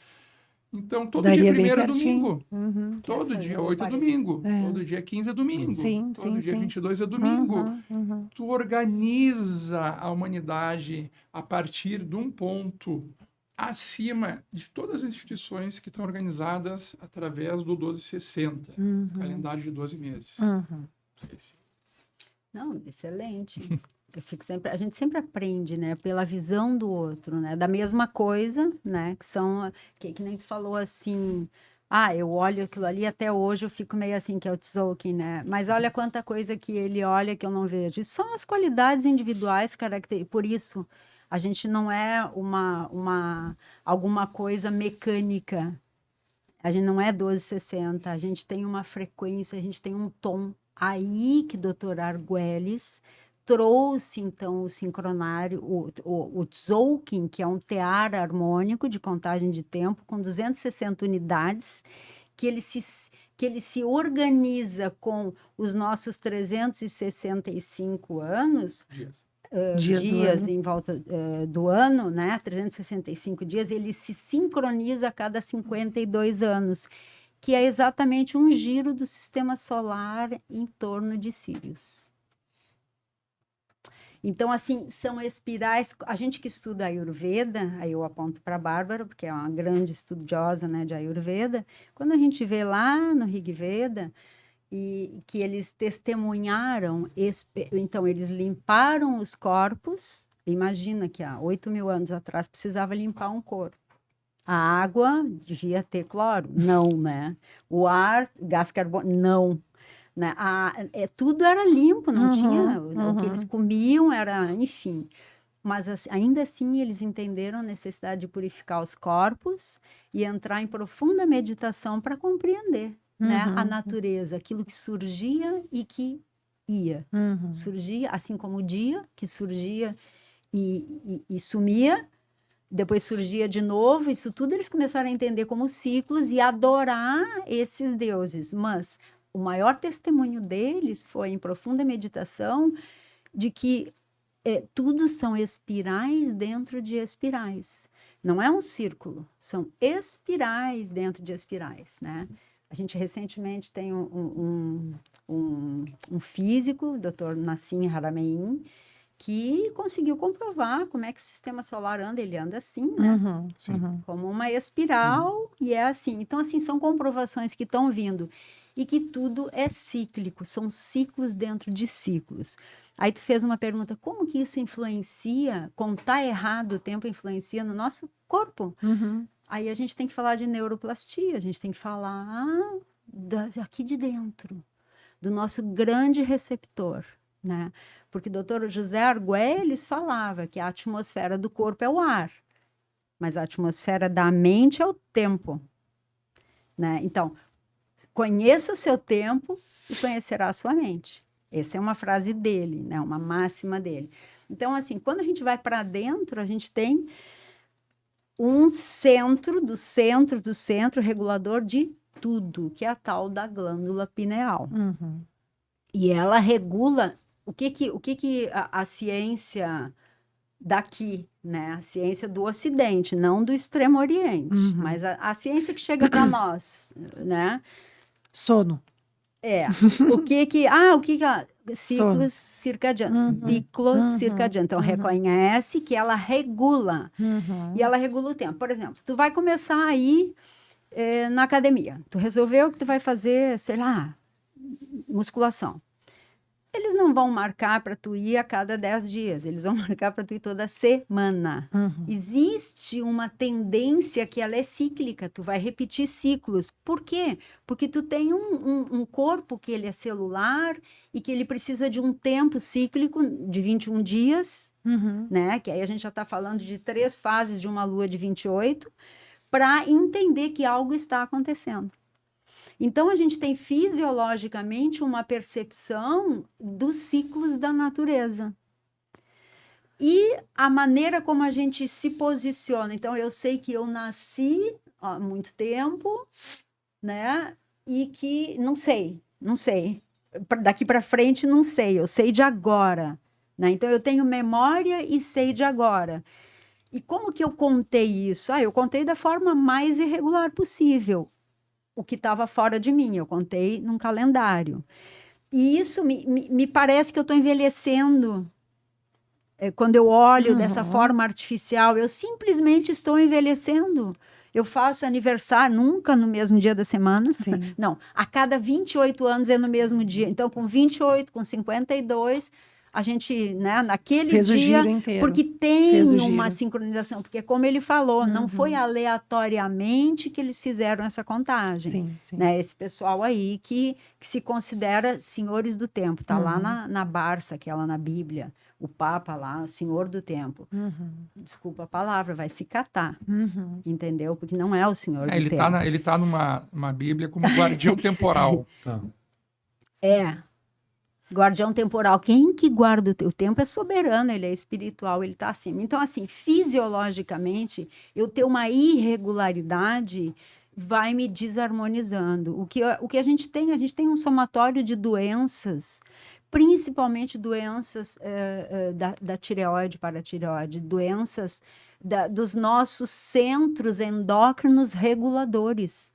C: Então, todo
B: Daria
C: dia 1º é
B: bem
C: domingo.
B: certinho.
C: Todo dia 8 é domingo. Todo dia 15 é domingo.
B: Sim,
C: todo dia
B: sim.
C: 22 é domingo. Tu organiza a humanidade a partir de um ponto acima de todas as instituições que estão organizadas através do 1260, calendário de 12 meses.
D: Não, excelente. A gente sempre aprende, né, pela visão do outro, né, da mesma coisa, né, que nem tu falou assim, eu olho aquilo ali, até hoje eu fico meio assim, que é o Tzolk'in, né, mas olha quanta coisa que ele olha que eu não vejo. Isso são as qualidades individuais, por isso a gente não é alguma coisa mecânica, a gente não é 1260, a gente tem uma frequência, a gente tem um tom. Aí que Dr. Argüelles trouxe, então, o sincronário, o Tzolk'in, que é um tear harmônico de contagem de tempo, com 260 unidades, que ele se organiza com os nossos 365 anos, dias em volta do ano, né? 365 dias, ele se sincroniza a cada 52 anos. que é exatamente um giro do sistema solar em torno de Sírius. Então, assim, são espirais. A gente que estuda Ayurveda, aí eu aponto para a Bárbara, porque é uma grande estudiosa, né, de Ayurveda. Quando a gente vê lá no Rig Veda, e que eles testemunharam, então, eles limparam os corpos. Imagina que há 8.000 anos atrás precisava limpar um corpo. A água devia ter cloro? Não, né? O ar, gás carbônico? Não. Né? Tudo era limpo, não tinha. O que eles comiam era, enfim. Mas ainda assim eles entenderam a necessidade de purificar os corpos e entrar em profunda meditação para compreender, né, a natureza, aquilo que surgia e que ia. Surgia, assim como o dia, que surgia e sumia, depois surgia de novo. Isso tudo eles começaram a entender como ciclos e adorar esses deuses. Mas o maior testemunho deles foi em profunda meditação de que tudo são espirais dentro de espirais. Não é um círculo, são espirais dentro de espirais, né? A gente recentemente tem um físico, o Dr. Nassim Haramein, que conseguiu comprovar como é que o sistema solar anda. Ele anda assim, né? Como uma espiral, e é assim. Então, assim, são comprovações que estão vindo. E que tudo é cíclico, são ciclos dentro de ciclos. Aí tu fez uma pergunta, como que isso influencia, contar errado o tempo influencia no nosso corpo? Aí a gente tem que falar de neuroplastia, a gente tem que falar aqui de dentro, do nosso grande receptor, né? Porque o doutor José Argüelles falava que a atmosfera do corpo é o ar, mas a atmosfera da mente é o tempo, né? Então, conheça o seu tempo e conhecerá a sua mente. Essa é uma frase dele, né? Uma máxima dele. Então, assim, quando a gente vai para dentro, a gente tem um centro do centro regulador de tudo, que é a tal da glândula pineal. E ela regula o que a ciência daqui, né? A ciência do Ocidente, não do Extremo Oriente, mas a ciência que chega para nós, né?
B: Sono.
D: Ciclos circadianos. Ciclos circadianos. Então, reconhece que ela regula. E ela regula o tempo. Por exemplo, tu vai começar a ir na academia. Tu resolveu que tu vai fazer, sei lá, musculação. Eles não vão marcar para tu ir a cada 10 dias, eles vão marcar para tu ir toda semana. Existe uma tendência que ela é cíclica, tu vai repetir ciclos. Por quê? Porque tu tem um corpo que ele é celular e que ele precisa de um tempo cíclico de 21 dias, né? Que aí a gente já está falando de 3 fases de uma lua de 28, para entender que algo está acontecendo. Então, a gente tem fisiologicamente uma percepção dos ciclos da natureza. E a maneira como a gente se posiciona. Então, eu sei que eu nasci há muito tempo, né? E que não sei. Daqui para frente, não sei. Eu sei de agora, né? Então, eu tenho memória e sei de agora. E como que eu contei isso? Eu contei da forma mais irregular possível. O que estava fora de mim, eu contei num calendário. E isso me parece que eu estou envelhecendo. Quando eu olho dessa forma artificial, eu simplesmente estou envelhecendo. Eu faço aniversário nunca no mesmo dia da semana.
B: Sim.
D: Não, a cada 28 anos é no mesmo dia. Então, com 28, com 52... a gente, né, naquele
B: Fez
D: dia,
B: o giro inteiro.
D: porque tem uma sincronização, porque como ele falou, não foi aleatoriamente que eles fizeram essa contagem,
B: sim.
D: Né, esse pessoal aí que se considera senhores do tempo, tá lá na Barça, aquela na Bíblia, o Papa lá, o senhor do tempo, desculpa a palavra, vai se catar, entendeu? Porque não é o senhor do tempo.
C: Ele tá numa Bíblia como guardião temporal.
A: Tá.
D: Guardião temporal, quem que guarda o teu tempo é soberano, ele é espiritual, ele está acima. Então, assim, fisiologicamente, eu ter uma irregularidade vai me desarmonizando. O que a gente tem um somatório de doenças, principalmente doenças da tireoide, paratireoide, doenças dos nossos centros endócrinos reguladores.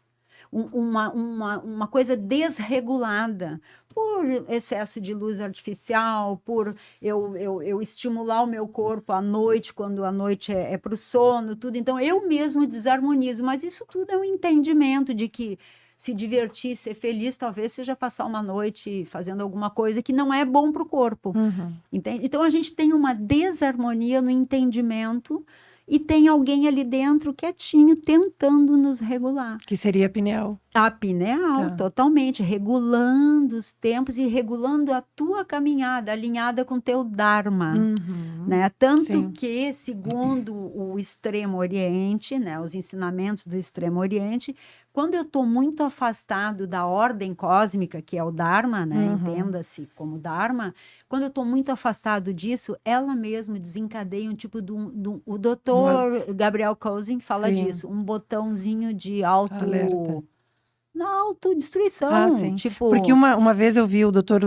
D: uma coisa desregulada, por excesso de luz artificial, por eu estimular o meu corpo à noite, quando a noite é para o sono, tudo. Então, eu mesmo desarmonizo, mas isso tudo é um entendimento de que se divertir, ser feliz, talvez seja passar uma noite fazendo alguma coisa que não é bom para o corpo. Entende? Então, a gente tem uma desarmonia no entendimento e tem alguém ali dentro quietinho tentando nos regular.
B: Que seria a pineal.
D: A pineal,
B: Tá.
D: totalmente, regulando os tempos e regulando a tua caminhada, alinhada com o teu Dharma, né? Tanto
B: Sim.
D: que, segundo o Extremo Oriente, né, os ensinamentos do Extremo Oriente, quando eu estou muito afastado da ordem cósmica, que é o Dharma, né? Entenda-se como Dharma, quando eu estou muito afastado disso, ela mesma desencadeia um tipo o doutor Gabriel Cousin fala
B: Sim.
D: disso, um botãozinho de
B: Alerta.
D: na autodestruição,
B: Ah, sim.
D: tipo...
B: Porque uma vez eu vi o doutor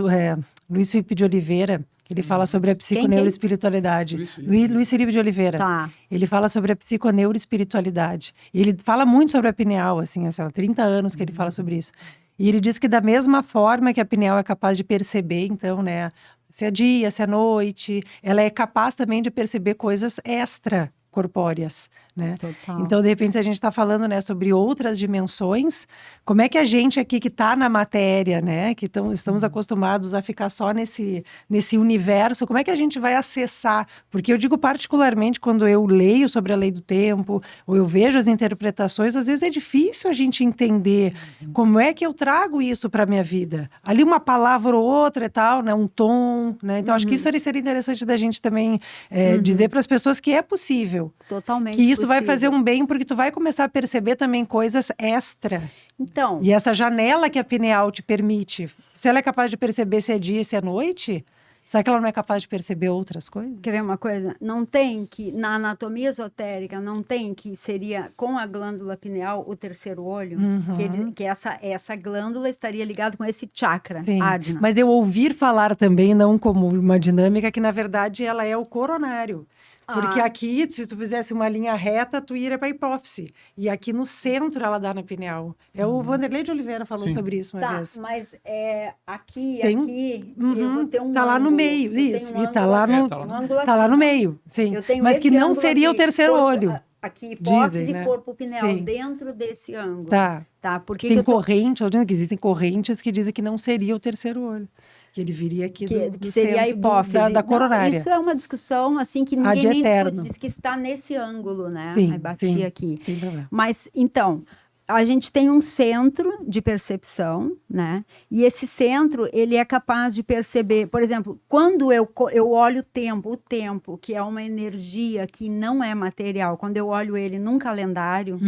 B: Luiz Felipe de Oliveira, que ele fala sobre a psiconeuroespiritualidade. Luiz Felipe de Oliveira.
D: Tá.
B: Ele fala sobre a psiconeuroespiritualidade. E ele fala muito sobre a pineal, assim, sei lá, 30 anos que ele fala sobre isso. E ele diz que da mesma forma que a pineal é capaz de perceber, então, né, se é dia, se é noite, ela é capaz também de perceber coisas extracorpóreas, né?
D: Total.
B: Então, de repente, se a gente está falando, né, sobre outras dimensões, como é que a gente aqui que está na matéria, né, que estamos acostumados a ficar só nesse universo, como é que a gente vai acessar? Porque eu digo particularmente quando eu leio sobre a lei do tempo, ou eu vejo as interpretações, às vezes é difícil a gente entender como é que eu trago isso para a minha vida. Ali uma palavra ou outra e tal, né, um tom, né? Então, acho que isso seria interessante da gente também dizer para as pessoas que é possível.
D: Totalmente
B: Que isso vai
D: possível.
B: fazer um bem, porque tu vai começar a perceber também coisas extra.
D: Então,
B: E essa janela que a pineal te permite, se ela é capaz de perceber se é dia e se é noite, será que ela não é capaz de perceber outras coisas?
D: quer ver uma coisa? Não tem que, na anatomia esotérica, não tem que seria com a glândula pineal o terceiro olho, que essa glândula estaria ligada com esse chakra,
B: Sim.
D: Ajna.
B: Mas eu ouvir falar também, não como uma dinâmica, que na verdade ela é o coronário. Porque aqui, se tu fizesse uma linha reta, tu iria para a hipófise. E aqui no centro ela dá na pineal. O Vanderlei de Oliveira falou sobre isso uma vez.
D: Mas aqui,
B: Uhum.
D: eu vou ter um
B: tá lá no
D: ângulo,
B: meio,
D: eu tenho
B: isso.
D: um
B: E tá
D: ângulo
B: lá
D: assim,
B: no,
C: tá lá
D: um ângulo
B: tá lá
D: assim,
B: no
D: ó.
B: meio, sim.
D: Eu tenho
B: Mas que
D: esse
B: não
D: ângulo
B: seria
D: aqui,
B: o terceiro
D: corpo,
B: olho.
D: Aqui, hipófise
B: Dizem,
D: e
B: né?
D: corpo pineal,
B: Sim.
D: dentro desse ângulo.
B: Tá.
D: Porque
B: Tem
D: eu tô-
B: corrente, eu digo que existem correntes que dizem que não seria o terceiro olho. Que ele viria aqui do
D: que seria a
B: centro
D: hipófise.
B: da
D: Não,
B: coronária.
D: isso é uma discussão assim que
B: Ad
D: ninguém nem
B: eterno.
D: discute, diz que está nesse ângulo, né?
B: Sim,
D: Aí bati
B: sim.
D: aqui.
B: Tem problema.
D: Mas, então, a gente tem um centro de percepção, né? E esse centro, ele é capaz de perceber, por exemplo, quando eu olho o tempo, que é uma energia que não é material, quando eu olho ele num calendário,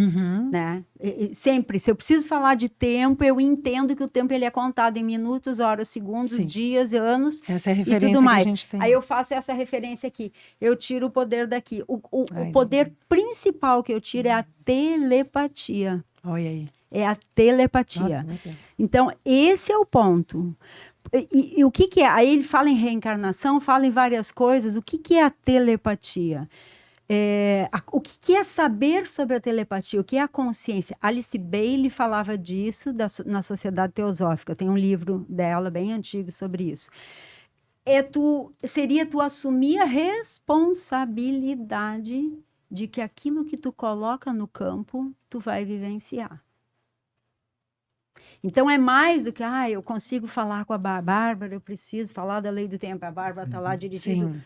D: né? Sempre, se eu preciso falar de tempo, eu entendo que o tempo ele é contado em minutos, horas, segundos,
B: Sim.
D: dias, anos
B: Essa é a
D: e
B: referência
D: tudo
B: que
D: mais.
B: a gente tem.
D: Aí eu faço essa referência aqui. Eu tiro o poder daqui. O
B: Ai,
D: poder principal que eu tiro é a telepatia.
B: Olha aí.
D: É a telepatia.
B: Nossa, muito bem.
D: Então, esse é o ponto. E o que é? Aí ele fala em reencarnação, fala em várias coisas. O que é a telepatia? O que é saber sobre a telepatia? O que é a consciência? Alice Bailey falava disso na Sociedade Teosófica. Tem um livro dela bem antigo sobre isso. Seria tu assumir a responsabilidade de que aquilo que tu coloca no campo, tu vai vivenciar. Então, é mais do que, eu consigo falar com a Bárbara, eu preciso falar da lei do tempo. A Bárbara está lá dirigindo.
B: Sim.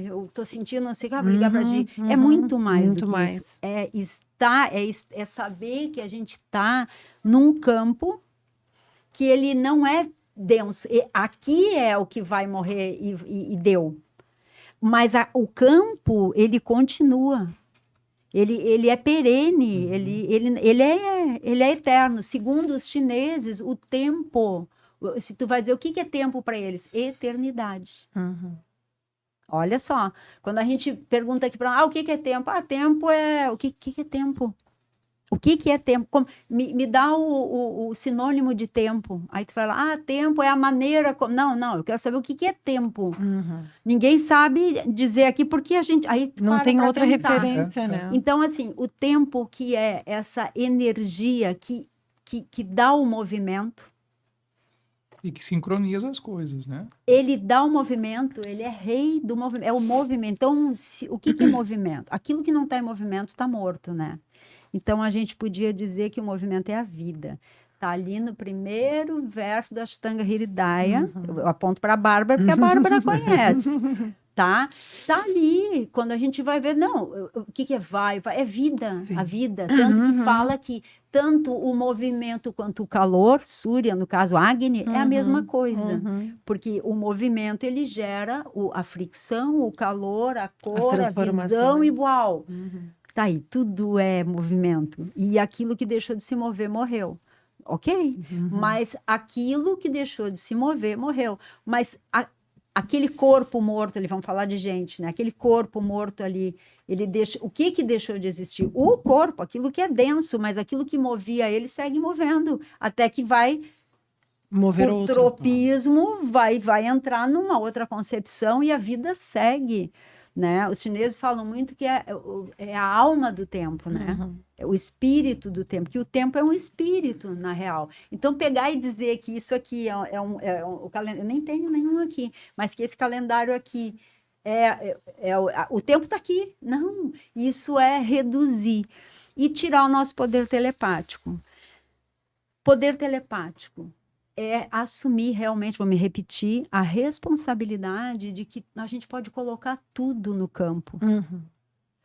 D: Eu estou sentindo, não sei o que, vou ligar para a Gi. É muito mais
B: muito
D: do que
B: mais.
D: isso. É saber que a gente está num campo que ele não é denso. Aqui é o que vai morrer e deu. Mas o campo, ele continua. Ele é perene, ele é eterno. Segundo os chineses, o tempo, se tu vai dizer o que é tempo para eles? Eternidade. Olha só, quando a gente pergunta aqui para o que é tempo? Tempo é... O que é tempo? O que é tempo? Me dá o sinônimo de tempo. Aí tu fala, tempo é a maneira... Não, eu quero saber o que é tempo. Ninguém sabe dizer aqui, porque a gente... Aí tu
B: não tem outra
D: pensar.
B: referência, né?
D: Então, assim, o tempo que é essa energia que que dá o movimento.
C: E que sincroniza as coisas, né?
D: Ele dá o movimento, ele é rei do movimento, é o movimento. Então, o que é movimento? Aquilo que não está em movimento está morto, né? Então, a gente podia dizer que o movimento é a vida. Está ali no primeiro verso da Ashtanga Hridaya. Eu aponto para a Bárbara, porque a Bárbara conhece. Tá ali, quando a gente vai ver, não, o que é vai? É vida,
B: Sim.
D: a vida, tanto que fala que tanto o movimento quanto o calor, Surya, no caso Agni, é a mesma coisa, porque o movimento ele gera a fricção, o calor, a cor, a visão igual. Tá aí, tudo é movimento, e aquilo que deixou de se mover morreu. Ok? Mas aquilo que deixou de se mover morreu, mas aquele corpo morto, eles vão falar de gente, né? Aquele corpo morto ali, ele deixa. O que deixou de existir? O corpo, aquilo que é denso, mas aquilo que movia ele segue movendo, até que vai
E: mover
D: por
E: outro.
D: tropismo, vai entrar numa outra concepção e a vida segue, né? Os chineses falam muito que é a alma do tempo, né? É o espírito do tempo, que o tempo é um espírito, na real. Então, pegar e dizer que isso aqui o calendário, eu nem tenho nenhum aqui, mas que esse calendário aqui o tempo está aqui. Não, isso é reduzir e tirar o nosso poder telepático. Poder telepático é assumir realmente, vou me repetir, a responsabilidade de que a gente pode colocar tudo no campo.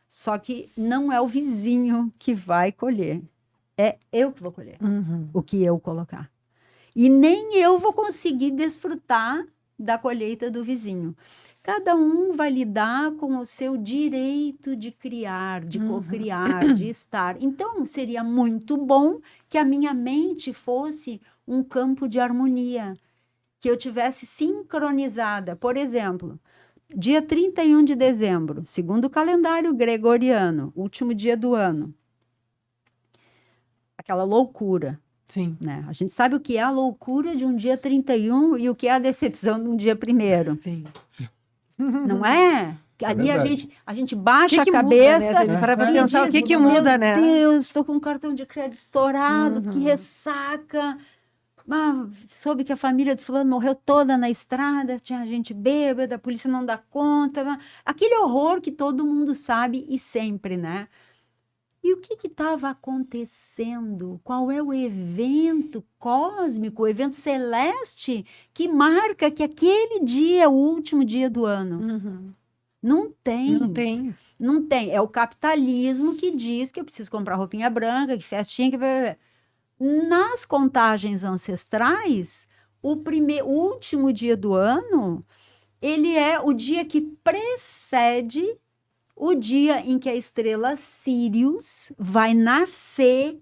D: Só que não é o vizinho que vai colher. É eu que vou colher o que eu colocar. E nem eu vou conseguir desfrutar da colheita do vizinho. Cada um vai lidar com o seu direito de criar, de cocriar, de estar. Então, seria muito bom que a minha mente fosse um campo de harmonia, que eu tivesse sincronizada. Por exemplo, dia 31 de dezembro, segundo o calendário gregoriano, último dia do ano. Aquela loucura.
E: Sim.
D: Né? A gente sabe o que é a loucura de um dia 31 e o que é a decepção de um dia 1º.
E: Sim.
D: Não é? Ali a gente baixa a
B: Muda,
D: cabeça.
B: né? Para pensar o que muda, né?
D: Meu Deus, estou com um cartão de crédito estourado, que ressaca. Soube que a família do fulano morreu toda na estrada, tinha gente bêbada, a polícia não dá conta. Aquele horror que todo mundo sabe e sempre, né? E o que estava acontecendo? Qual é o evento cósmico, o evento celeste que marca que aquele dia é o último dia do ano? Não tem.
E: Não tem.
D: Não tem. É o capitalismo que diz que eu preciso comprar roupinha branca, que festinha, que... Nas contagens ancestrais, o último dia do ano, ele é o dia que precede o dia em que a estrela Sirius vai nascer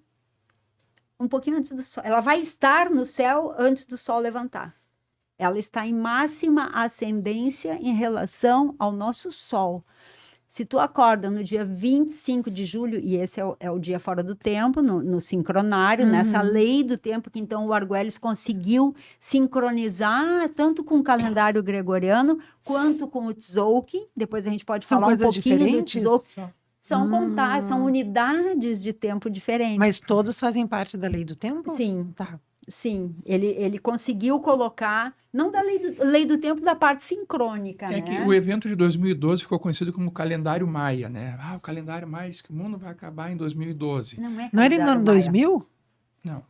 D: um pouquinho antes do sol. Ela vai estar no céu antes do sol levantar. Ela está em máxima ascendência em relação ao nosso sol. Se tu acorda no dia 25 de julho, e esse é o dia fora do tempo, no sincronário, nessa lei do tempo, que então o Arguelles conseguiu sincronizar tanto com o calendário gregoriano, quanto com o Tzolk'in. Depois a gente pode falar um pouquinho do Tzolk'in. São são unidades de tempo diferentes.
E: Mas todos fazem parte da lei do tempo?
D: Sim.
E: Tá.
D: Sim, ele conseguiu colocar, não da lei do tempo, da parte sincrônica, né?
C: Que o evento de 2012 ficou conhecido como calendário maia, né? O calendário maia diz que o mundo vai acabar em 2012.
E: Não era no ano 2000?
C: Não.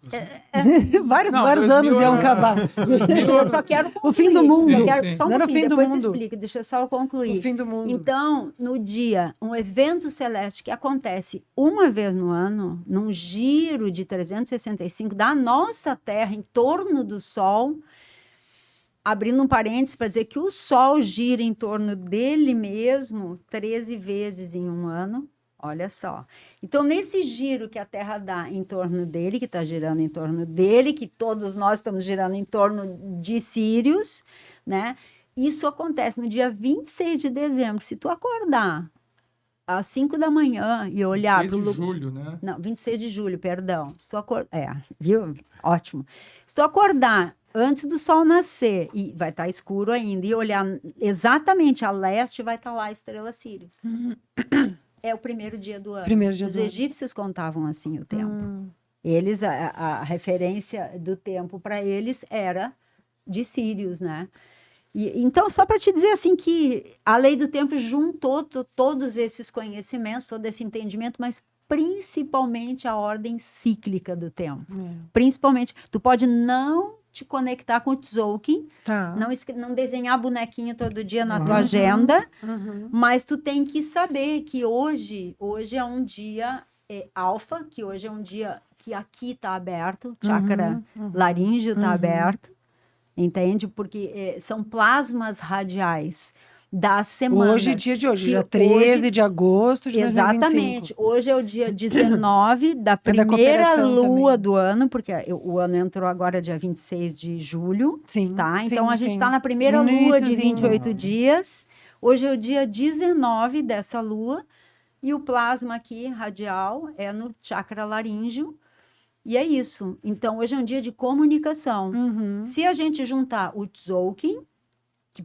B: Vários anos iam acabar.
D: Eu só quero concluir.
B: O fim do mundo.
D: Só um
B: Não era o fim do
D: depois
B: mundo.
D: eu explico, deixa eu só concluir.
B: O fim do mundo.
D: Então, no dia, um evento celeste que acontece uma vez no ano, num giro de 365 da nossa Terra em torno do Sol, abrindo um parênteses para dizer que o Sol gira em torno dele mesmo 13 vezes em um ano. Olha só. Então, nesse giro que a Terra dá em torno dele, que está girando em torno dele, que todos nós estamos girando em torno de Sírius, né? Isso acontece no dia 26 de dezembro. Se tu acordar às 5 da manhã e olhar para o
C: 26 de julho, né?
D: Não, 26 de julho, perdão. Se tu viu? Ótimo. Se tu acordar antes do sol nascer, e vai estar escuro ainda, e olhar exatamente a leste, vai estar lá a estrela Sírius. É o primeiro dia do ano.
E: Primeiro dia
D: Os
E: do ano.
D: egípcios contavam assim o tempo. Eles, a referência do tempo para eles era de Sírios, né? Então, só para te dizer assim que a lei do tempo juntou todos esses conhecimentos, todo esse entendimento, mas principalmente a ordem cíclica do tempo. Principalmente, tu pode não te conectar com o Tzolk'in,
E: Tá.
D: não desenhar bonequinho todo dia na tua agenda, mas tu tem que saber que hoje é um dia alfa, que hoje é um dia que aqui está aberto, chakra laríngeo está aberto, entende? Porque são plasmas radiais das semanas.
E: Hoje, dia de hoje,
D: que
E: dia 13 de agosto de 2025.
D: Exatamente. Hoje é o dia 19 da
E: da
D: primeira
E: cooperação
D: lua
E: também.
D: do ano, porque o ano entrou agora dia 26 de julho,
E: Sim,
D: tá?
E: sim,
D: Então, a gente
E: sim.
D: está na primeira
E: No
D: lua de
E: iniciozinho.
D: 28 dias. Hoje é o dia 19 dessa lua. E o plasma aqui, radial, é no chakra laríngeo. E é isso. Então, hoje é um dia de comunicação. Se a gente juntar o Tzolk'in,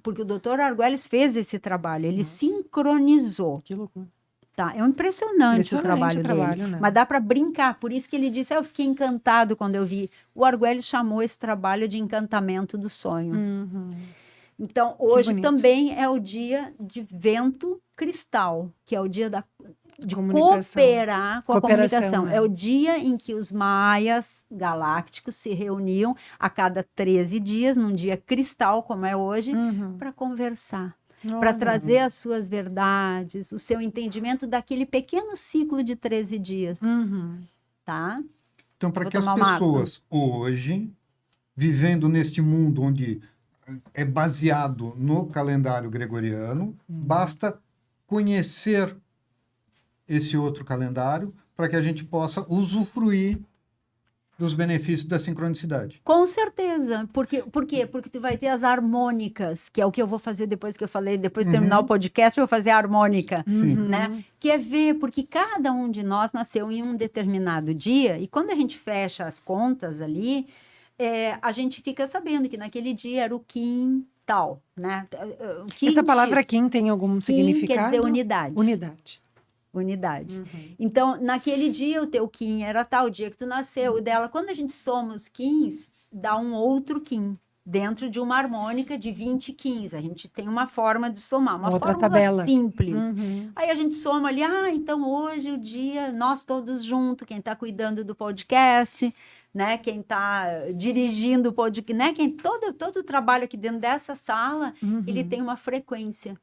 D: porque o Dr. Arguelles fez esse trabalho, ele sincronizou.
E: Que loucura.
D: Tá? É impressionante o trabalho dele.
E: né?
D: Mas dá para brincar. Por isso que ele disse, eu fiquei encantado quando eu vi. O Arguelles chamou esse trabalho de encantamento do sonho. Então, hoje
E: bonito.
D: também é o dia de vento cristal, que é o dia de
E: Comunicação.
D: cooperar com a
E: Cooperação,
D: comunicação.
E: né?
D: É o dia em que os maias galácticos se reuniam a cada 13 dias, num dia cristal, como é hoje, para conversar, para
E: Olha.
D: trazer as suas verdades, o seu entendimento daquele pequeno ciclo de 13 dias, tá?
A: Então, para
D: Vou
A: que as
D: tomar uma água.
A: pessoas hoje, vivendo neste mundo onde é baseado no calendário gregoriano, basta conhecer esse outro calendário para que a gente possa usufruir dos benefícios da sincronicidade.
D: Com certeza. Por quê? Porque tu vai ter as harmônicas, que é o que eu vou fazer depois que eu falei, depois de terminar o podcast, eu vou fazer a harmônica.
A: Sim.
D: Né? Que é ver, porque cada um de nós nasceu em um determinado dia, e quando a gente fecha as contas ali, a gente fica sabendo que naquele dia era o Kim tal, né? O Kim
E: Essa palavra
D: X.
E: Kim tem algum
D: Kim
E: significado?
D: quer dizer unidade.
E: Unidade.
D: Então, naquele dia, o teu Kim era tal, o dia que tu nasceu, o dela. Quando a gente soma os Kins, dá um outro Kim, dentro de uma harmônica de 20 Kins. A gente tem uma forma de somar, uma
E: Outra
D: fórmula
E: tabela.
D: simples. Aí a gente soma ali, então hoje o dia, nós todos juntos, quem está cuidando do podcast, né? Quem está dirigindo o podcast, né? Todo o trabalho aqui dentro dessa sala, ele tem uma frequência.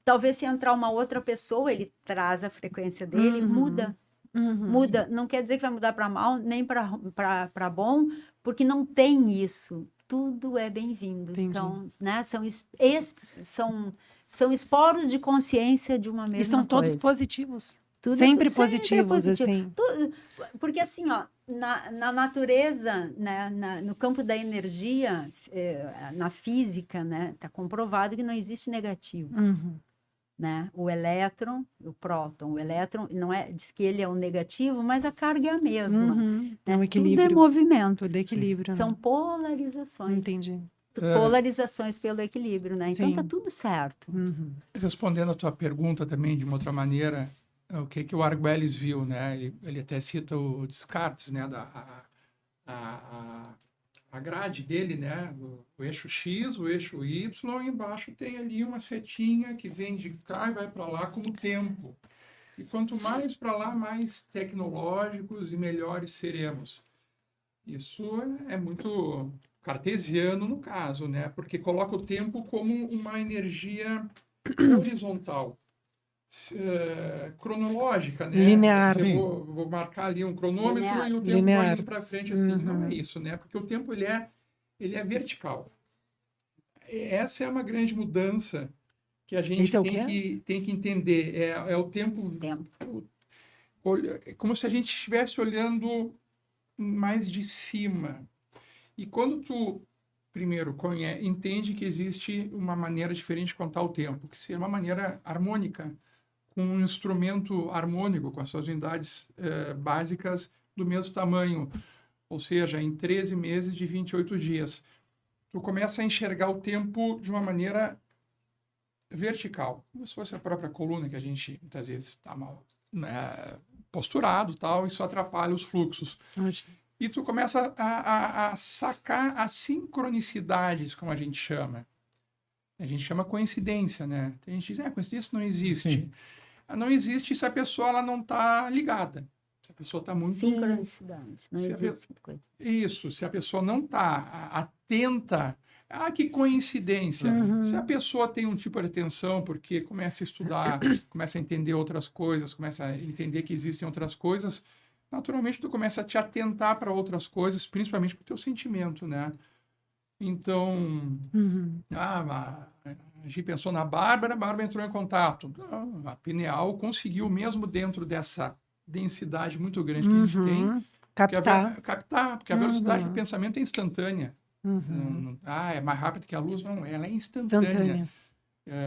D: Talvez se entrar uma outra pessoa, ele traz a frequência dele, muda. Muda. Não quer dizer que vai mudar para mal, nem para bom, porque não tem isso. Tudo é bem-vindo. São, né, são esporos de consciência de uma mesma coisa.
E: E são todos positivos.
D: Tudo
E: sempre
D: sempre
E: positivos,
D: positivo.
E: assim.
D: Porque assim, ó, na natureza, né, no campo da energia, na física, né, está comprovado que não existe negativo. Né? O elétron, o próton, o elétron, diz que ele é o negativo, mas a carga é a mesma. Né?
E: É um equilíbrio.
D: Tudo é movimento.
E: Tudo é equilíbrio.
D: São
E: né?
D: polarizações.
E: Entendi.
D: Polarizações pelo equilíbrio, né? Então
E: Sim.
D: tá tudo certo.
C: Respondendo a tua pergunta também de uma outra maneira, o que o Arguelles viu, né? Ele até cita o Descartes, né? A grade dele, né? O eixo X, o eixo Y, e embaixo tem ali uma setinha que vem de cá e vai para lá como tempo. E quanto mais para lá, mais tecnológicos e melhores seremos. Isso é muito cartesiano no caso, né? Porque coloca o tempo como uma energia horizontal, cronológica, né?
E: Linear.
C: Eu vou marcar ali um cronômetro
D: Linear.
C: e o tempo
E: Linear.
C: vai indo para frente assim. Não é isso, né? Porque o tempo ele é vertical. Essa é uma grande mudança que a gente
E: Esse é o
C: tem que entender. É o tempo. É como se a gente estivesse olhando mais de cima. E quando tu, primeiro, entende que existe uma maneira diferente de contar o tempo, que seria uma maneira harmônica, com um instrumento harmônico, com as suas unidades básicas do mesmo tamanho, ou seja, em 13 meses de 28 dias. Tu começa a enxergar o tempo de uma maneira vertical, como se fosse a própria coluna que a gente, muitas vezes, está mal posturado, tal, isso atrapalha os fluxos.
E: Hoje.
C: E tu começa a sacar as sincronicidades, como a gente chama. A gente chama coincidência, né? Tem gente que diz, coincidência não existe.
A: Sim.
C: Não existe se a pessoa ela não está ligada. Se a pessoa está muito...
D: Sincronicidade. Não
C: Se a
D: existe coisa.
C: Isso, se a pessoa não está atenta... que coincidência.
E: Uhum.
C: Se a pessoa tem um tipo de atenção porque começa a estudar, começa a entender outras coisas, começa a entender que existem outras coisas, naturalmente tu começa a te atentar para outras coisas, principalmente para o teu sentimento, né? Então,
E: Uhum.
C: a gente pensou na Bárbara, a Bárbara entrou em contato. A pineal conseguiu, mesmo dentro dessa densidade muito grande que a gente tem,
E: Uhum. Captar.
C: captar, porque a velocidade
E: Uhum.
C: do pensamento é instantânea.
E: Uhum.
C: É mais rápido que a luz. Não, ela é instantânea.
E: Instantânea.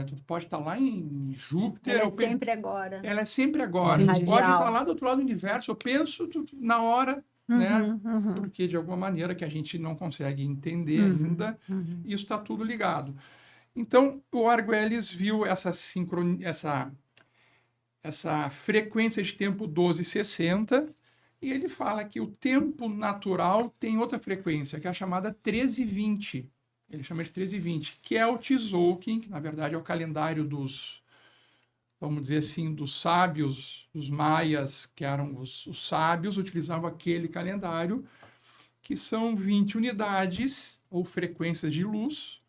C: Tu pode estar lá em Júpiter.
D: Ela é sempre agora.
C: Ela é sempre agora. Tu
E: Entendi.
C: pode
D: Radial.
C: estar lá do outro lado do universo. Eu penso na hora, né?
E: Uhum.
C: Porque de alguma maneira que a gente não consegue entender
E: Uhum.
C: ainda,
E: Uhum.
C: isso está tudo ligado. Então, o Arguelles viu essa frequência de tempo 1260 e ele fala que o tempo natural tem outra frequência, que é a chamada 1320. Ele chama de 1320, que é o Tzolk'in, que na verdade é o calendário dos, vamos dizer assim, dos sábios, dos maias, que eram os sábios, utilizavam aquele calendário, que são 20 unidades ou frequências de luz,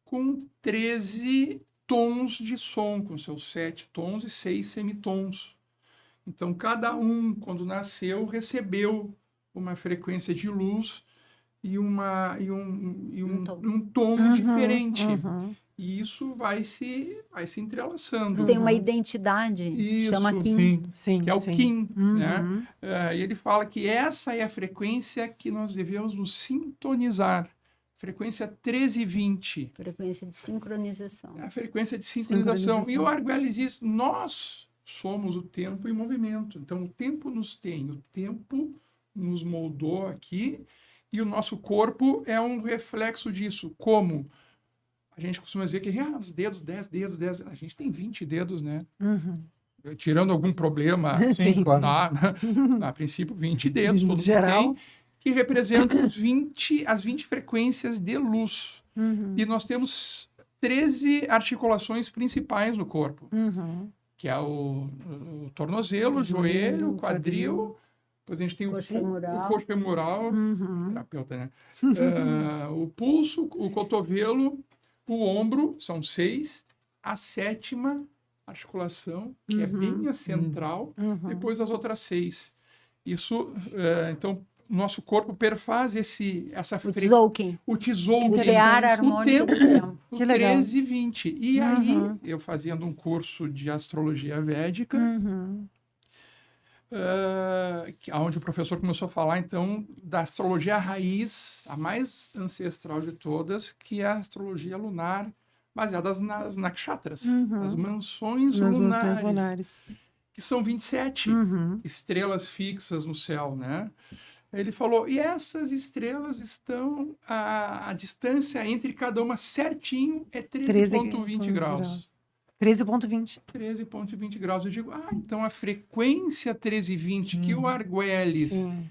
C: com 13 tons de som, com seus 7 tons e 6 semitons. Então, cada um, quando nasceu, recebeu uma frequência de luz e um tom
E: Uhum.
C: diferente.
E: Uhum.
C: E isso vai se entrelaçando.
D: Tem uma identidade,
C: Isso,
D: chama Kim.
A: Sim.
E: Sim,
C: Que é o
E: sim.
C: Kim, né?
E: Uhum.
C: E ele fala que essa é a frequência que nós devemos nos sintonizar. Frequência 1320.
D: Frequência de sincronização.
C: A frequência de sincronização. E o
E: Sincronização.
C: Arguelles diz, nós somos o tempo em movimento. Então, o tempo nos tem, o tempo nos moldou aqui e o nosso corpo é um reflexo disso. Como? A gente costuma dizer que os dedos, 10 dedos, 10... A gente tem 20 dedos, né?
E: Uhum.
C: Tirando algum problema,
A: Sim, claro.
C: a princípio, 20 dedos, todo mundo
E: Geral.
C: tem, que representam as 20 frequências de luz.
E: Uhum.
C: E nós temos 13 articulações principais no corpo,
E: Uhum.
C: que é o tornozelo, o joelho, o quadril, depois a gente tem
D: Coxa femoral.
C: o coxo femoral,
E: Uhum.
C: terapeuta, né? O pulso, o cotovelo, o ombro, são 6, a 7ª articulação, que é bem a central,
E: Uhum.
C: depois as outras 6. Isso, então, nosso corpo perfaz essa
D: O Tzolk'in.
C: o Tzolk'in,
D: O tear
C: o
D: harmônico do
C: tempo,
D: tempo.
C: o
E: Que legal.
C: 13 e 20. E aí,
E: Uhum.
C: eu fazendo um curso de astrologia védica,
E: Uhum.
C: onde o professor começou a falar, então, da astrologia raiz, a mais ancestral de todas, que é a astrologia lunar, baseada nas nakshatras,
E: Uhum.
C: as mansões
E: Nas
C: lunares,
E: mansões lunares.
C: que são 27
E: Uhum.
C: estrelas fixas no céu, né? Ele falou, e essas estrelas estão, a distância entre cada uma certinho é 13,20 graus.
E: 13,20.
C: 13,20 graus. Eu digo, então a frequência 13,20 que o Arguelles
E: Sim.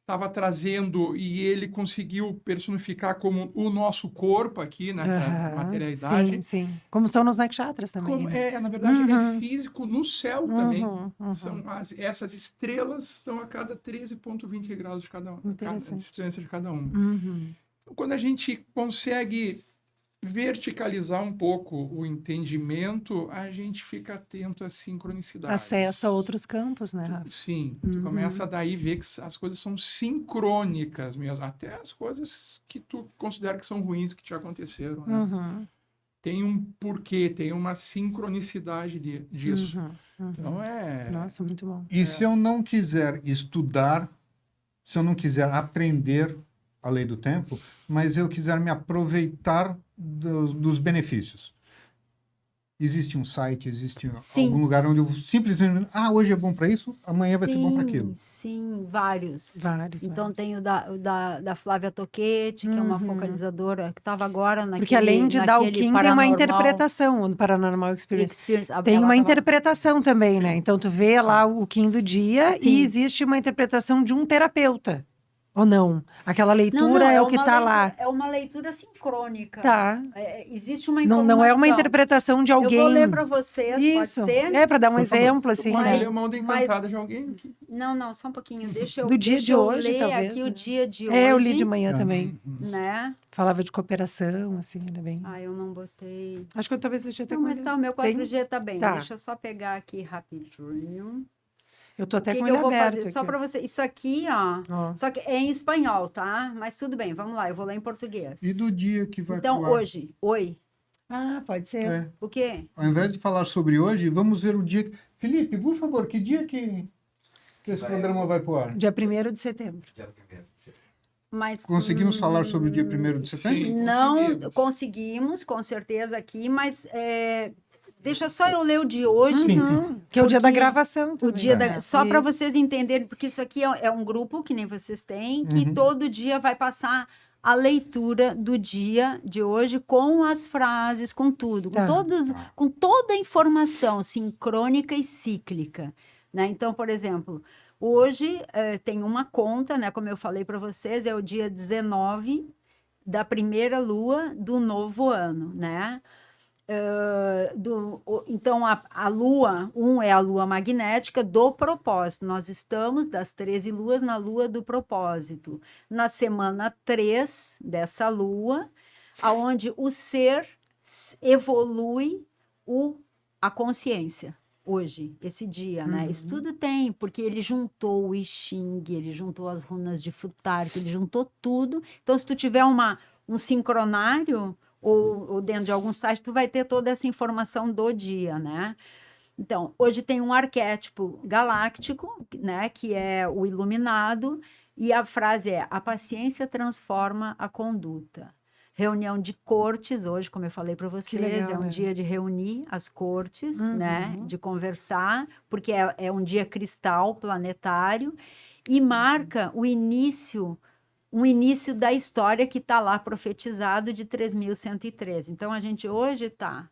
C: estava trazendo e ele conseguiu personificar como o nosso corpo aqui nessa
E: Aham.
C: materialidade.
E: Sim, sim. Como são nos nakshatras também.
C: Como
E: né?
C: na verdade,
E: Uhum.
C: é físico no céu também.
E: Uhum, uhum.
C: São essas estrelas estão a cada 13,20 graus de cada um, a
E: Interessante.
C: distância de cada um.
E: Uhum.
C: Então, quando a gente consegue verticalizar um pouco o entendimento, a gente fica atento às sincronicidades.
E: Acessa outros campos, né, Rafa?
C: Sim, tu começa daí a ver que as coisas são sincrônicas mesmo, até as coisas que tu considera que são ruins que te aconteceram, né?
E: Uhum.
C: Tem um porquê, tem uma sincronicidade disso.
E: Uhum. Uhum.
C: Então
E: Nossa, muito bom.
A: E se eu não quiser estudar, se eu não quiser aprender a lei do tempo, mas eu quiser me aproveitar dos benefícios? Existe um site, existe
D: Sim.
A: algum lugar onde eu simplesmente... hoje é bom para isso, amanhã vai ser bom para aquilo.
D: Sim, vários.
E: Vários.
D: Então
E: vários.
D: tem o da Flávia Toquete, que é uma
E: Uhum.
D: focalizadora que estava agora naquele
E: Porque além de dar o
D: naquele
E: Kim, tem uma
D: Paranormal
E: interpretação, o Paranormal Experience. Tem
D: ela
E: uma
D: tava-
E: interpretação também, né? Então, tu vê lá o Kim do dia e
D: Sim.
E: existe uma interpretação de um terapeuta. Ou não? Aquela
D: Não,
E: leitura é o que
D: uma
E: tá
D: leitura-
E: lá.
D: É uma leitura sincrônica.
E: Tá.
D: Existe uma
E: Não,
D: informação.
E: não é uma interpretação de alguém.
D: Eu vou ler para vocês,
E: Isso.
D: pode ser?
E: É, para dar um
A: Por favor.
E: exemplo, assim,
C: Pode
E: né?
C: ler uma onda
D: Mas-
C: encantada de alguém.
D: Não, só um pouquinho. Deixa eu,
E: Do dia
D: deixa
E: de
D: eu
E: hoje,
D: ler
E: talvez,
D: aqui
E: né?
D: o dia de hoje.
E: É, eu li de manhã
A: Tá.
E: também.
D: Né?
E: Falava de cooperação, assim, era bem...
D: Eu não botei.
E: Acho que eu talvez deixei até
D: Não,
E: com
D: mas
E: ele.
D: tá, o meu
E: Tem?
D: 4G tá bem.
E: Tá.
D: Deixa eu só pegar aqui rapidinho.
E: Eu tô até
D: O que
E: com
D: que
E: ele
D: eu vou
E: aberto
D: fazer? Só
E: aqui.
D: para você. Isso aqui, ó.
E: Ó.
D: Só que é em espanhol, tá? Mas tudo bem, vamos lá, eu vou ler em português.
A: E do dia que vai
D: Então,
A: pro ar?
D: hoje, oi.
E: Ah, pode ser.
A: É.
D: O quê?
A: Ao invés de falar sobre hoje, vamos ver o dia... Felipe, por favor, que dia que esse programa vai pro ar?
E: Dia 1º de setembro.
D: Mas
A: Conseguimos falar sobre o dia 1º de setembro?
C: Sim,
D: não conseguimos, com certeza aqui, mas deixa só eu ler o de hoje.
A: Sim,
E: Uhum. Que é o dia da
D: Porque
E: gravação
D: O
E: também.
D: dia
E: né?
D: só para
E: Isso.
D: vocês entenderem, porque isso aqui é um grupo que nem vocês têm, que
A: Uhum.
D: todo dia vai passar a leitura do dia de hoje com as frases, com tudo,
E: Tá.
D: com toda a informação sincrônica e cíclica, né? Então, por exemplo, hoje tem uma conta, né? Como eu falei para vocês, é o dia 19 da primeira lua do novo ano, né? Então, a lua 1 é a lua magnética do propósito. Nós estamos, das 13 luas, na lua do propósito. Na semana 3 dessa lua, aonde o ser evolui a consciência. Hoje, esse dia, né? Isso tudo tem, porque ele juntou o I Ching, ele juntou as runas de Futhark, ele juntou tudo. Então, se tu tiver um sincronário ou dentro de algum site, tu vai ter toda essa informação do dia, né? Então, hoje tem um arquétipo galáctico, né? Que é o iluminado, e a frase é: a paciência transforma a conduta. Reunião de cortes hoje, como eu falei para vocês,
E: legal,
D: é um
E: né?
D: dia de reunir as cortes,
E: Uhum.
D: né? De conversar, porque é um dia cristal planetário e marca um início da história que está lá profetizado de 3113. Então, a gente hoje está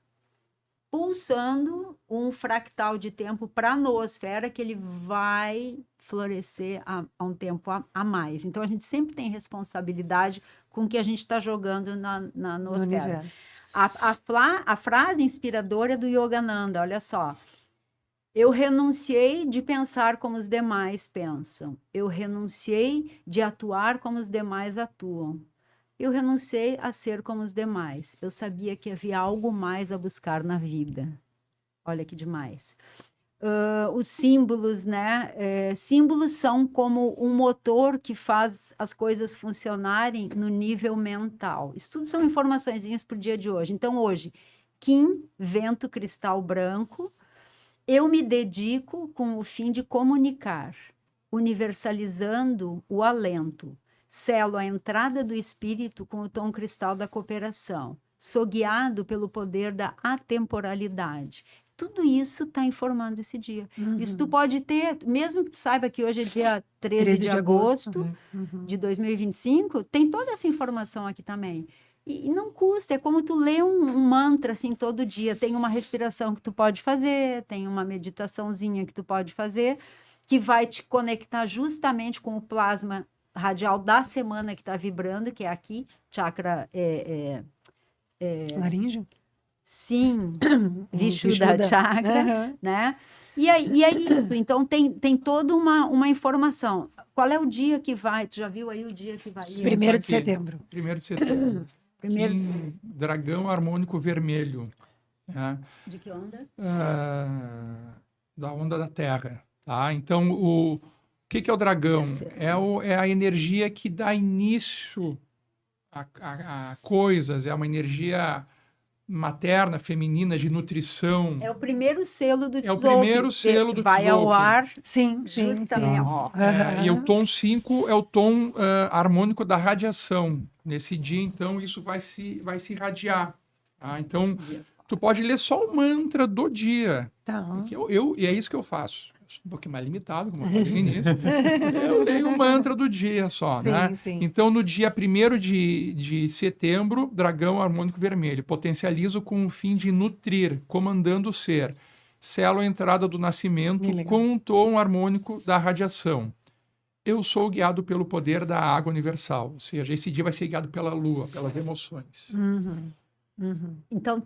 D: pulsando um fractal de tempo para a noosfera que ele vai florescer a um tempo a mais. Então, a gente sempre tem responsabilidade com o que a gente está jogando na
E: No
D: noosfera.
E: universo.
D: A frase inspiradora é do Yogananda, olha só. Eu renunciei de pensar como os demais pensam. Eu renunciei de atuar como os demais atuam. Eu renunciei a ser como os demais. Eu sabia que havia algo mais a buscar na vida. Olha que demais. Os símbolos, né? Símbolos são como um motor que faz as coisas funcionarem no nível mental. Isso tudo são informaçõezinhas para o dia de hoje. Então, hoje, Kim, vento cristal branco. Eu me dedico com o fim de comunicar, universalizando o alento. Selo a entrada do espírito com o tom cristal da cooperação. Sou guiado pelo poder da atemporalidade. Tudo isso está informando esse dia. Isso tu pode ter, mesmo que tu saiba que hoje é dia 13 de agosto de 2025, tem toda essa informação aqui também. E não custa, é como tu lê um mantra assim todo dia. Tem uma respiração que tu pode fazer, tem uma meditaçãozinha que tu pode fazer, que vai te conectar justamente com o plasma radial da semana que está vibrando, que é aqui, chakra...
E: Laríngeo?
D: Sim, Vishuddha
E: Vishuddha.
D: chakra,
E: Aham.
D: né? E é isso. Então, tem toda uma informação. Qual é o dia que vai? Tu já viu aí o dia que vai?
C: Sim.
E: 1º de
C: Aqui.
E: setembro.
C: 1º de setembro.
D: Primeiro,
C: Dragão harmônico vermelho. Né?
D: de que onda?
C: Da onda da Terra. Tá? Então, o que é o dragão? É a energia que dá início a coisas, é uma energia materna, feminina, de nutrição.
D: É o primeiro selo do
C: É o
D: Tzolk'in,
C: primeiro
D: que
C: selo do
D: vai ao
C: Tzolk'in.
D: ar
E: Sim, sim,
D: justamente,
E: sim.
D: ó.
C: E o tom 5 é o tom harmônico da radiação. Nesse dia, então, isso vai se irradiar. Tá? Então, Tu pode ler só o mantra do dia.
B: Tá.
C: Porque e é isso que eu faço. Eu sou um pouquinho mais limitado, como eu falei no início. Eu leio o mantra do dia só, né?
B: Sim.
C: Então, no dia 1º de setembro, dragão harmônico vermelho. Potencializo com o fim de nutrir, comandando o ser. Selo a entrada do nascimento
B: Bem legal.
C: com um tom harmônico da radiação. Eu sou guiado pelo poder da água universal. Ou seja, esse dia vai ser guiado pela lua, pelas emoções.
D: Então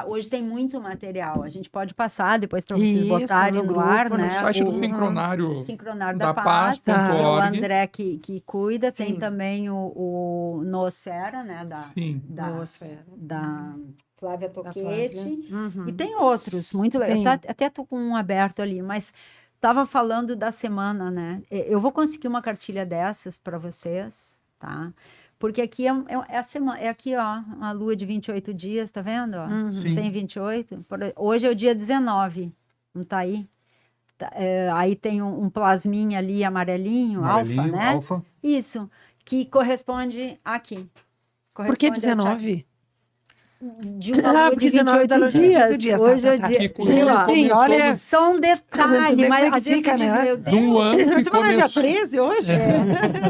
D: hoje tem muito material. A gente pode passar depois para vocês
B: Isso,
D: botarem
B: no
D: no
B: grupo,
D: ar,
B: no
D: né?
C: Site do
D: O
C: Sincronário
D: Sincronário
C: da
D: da Paz,
C: Paz.org.
D: é o André que cuida. Tem
B: Sim.
D: também o Noosfera, né?
C: Sim.
B: Noosfera.
D: Da Flávia
B: Da
D: Toquete.
B: Flávia.
D: E tem outros, muito legal.
B: Sim.
D: Até tô com um aberto ali, mas estava falando da semana, né? Eu vou conseguir uma cartilha dessas para vocês, tá? Porque aqui é a semana, é aqui, ó, uma lua de 28 dias, tá vendo? Ó?
A: Sim.
D: Tem 28. Hoje é o dia 19, não tá aí? Aí tem um plasminha ali amarelinho, alfa, né?
A: alfa.
D: Isso, que corresponde aqui.
B: Por que
D: Corresponde ao chakra
B: 19?
D: de uma lua
B: porque
D: de
B: 19 da lua de
D: 28
B: 28 dias.
D: Hoje é o
B: Tá.
D: dia.
C: Que comigo
D: Ó,
B: Sim,
C: começou
B: olha,
D: só um detalhe,
B: Como
D: mas
B: é que
D: às vezes
B: fica,
D: eu digo,
B: né?
D: meu
C: de
D: Deus.
C: um ano que
B: Semana dia
C: começou...
B: 13 hoje?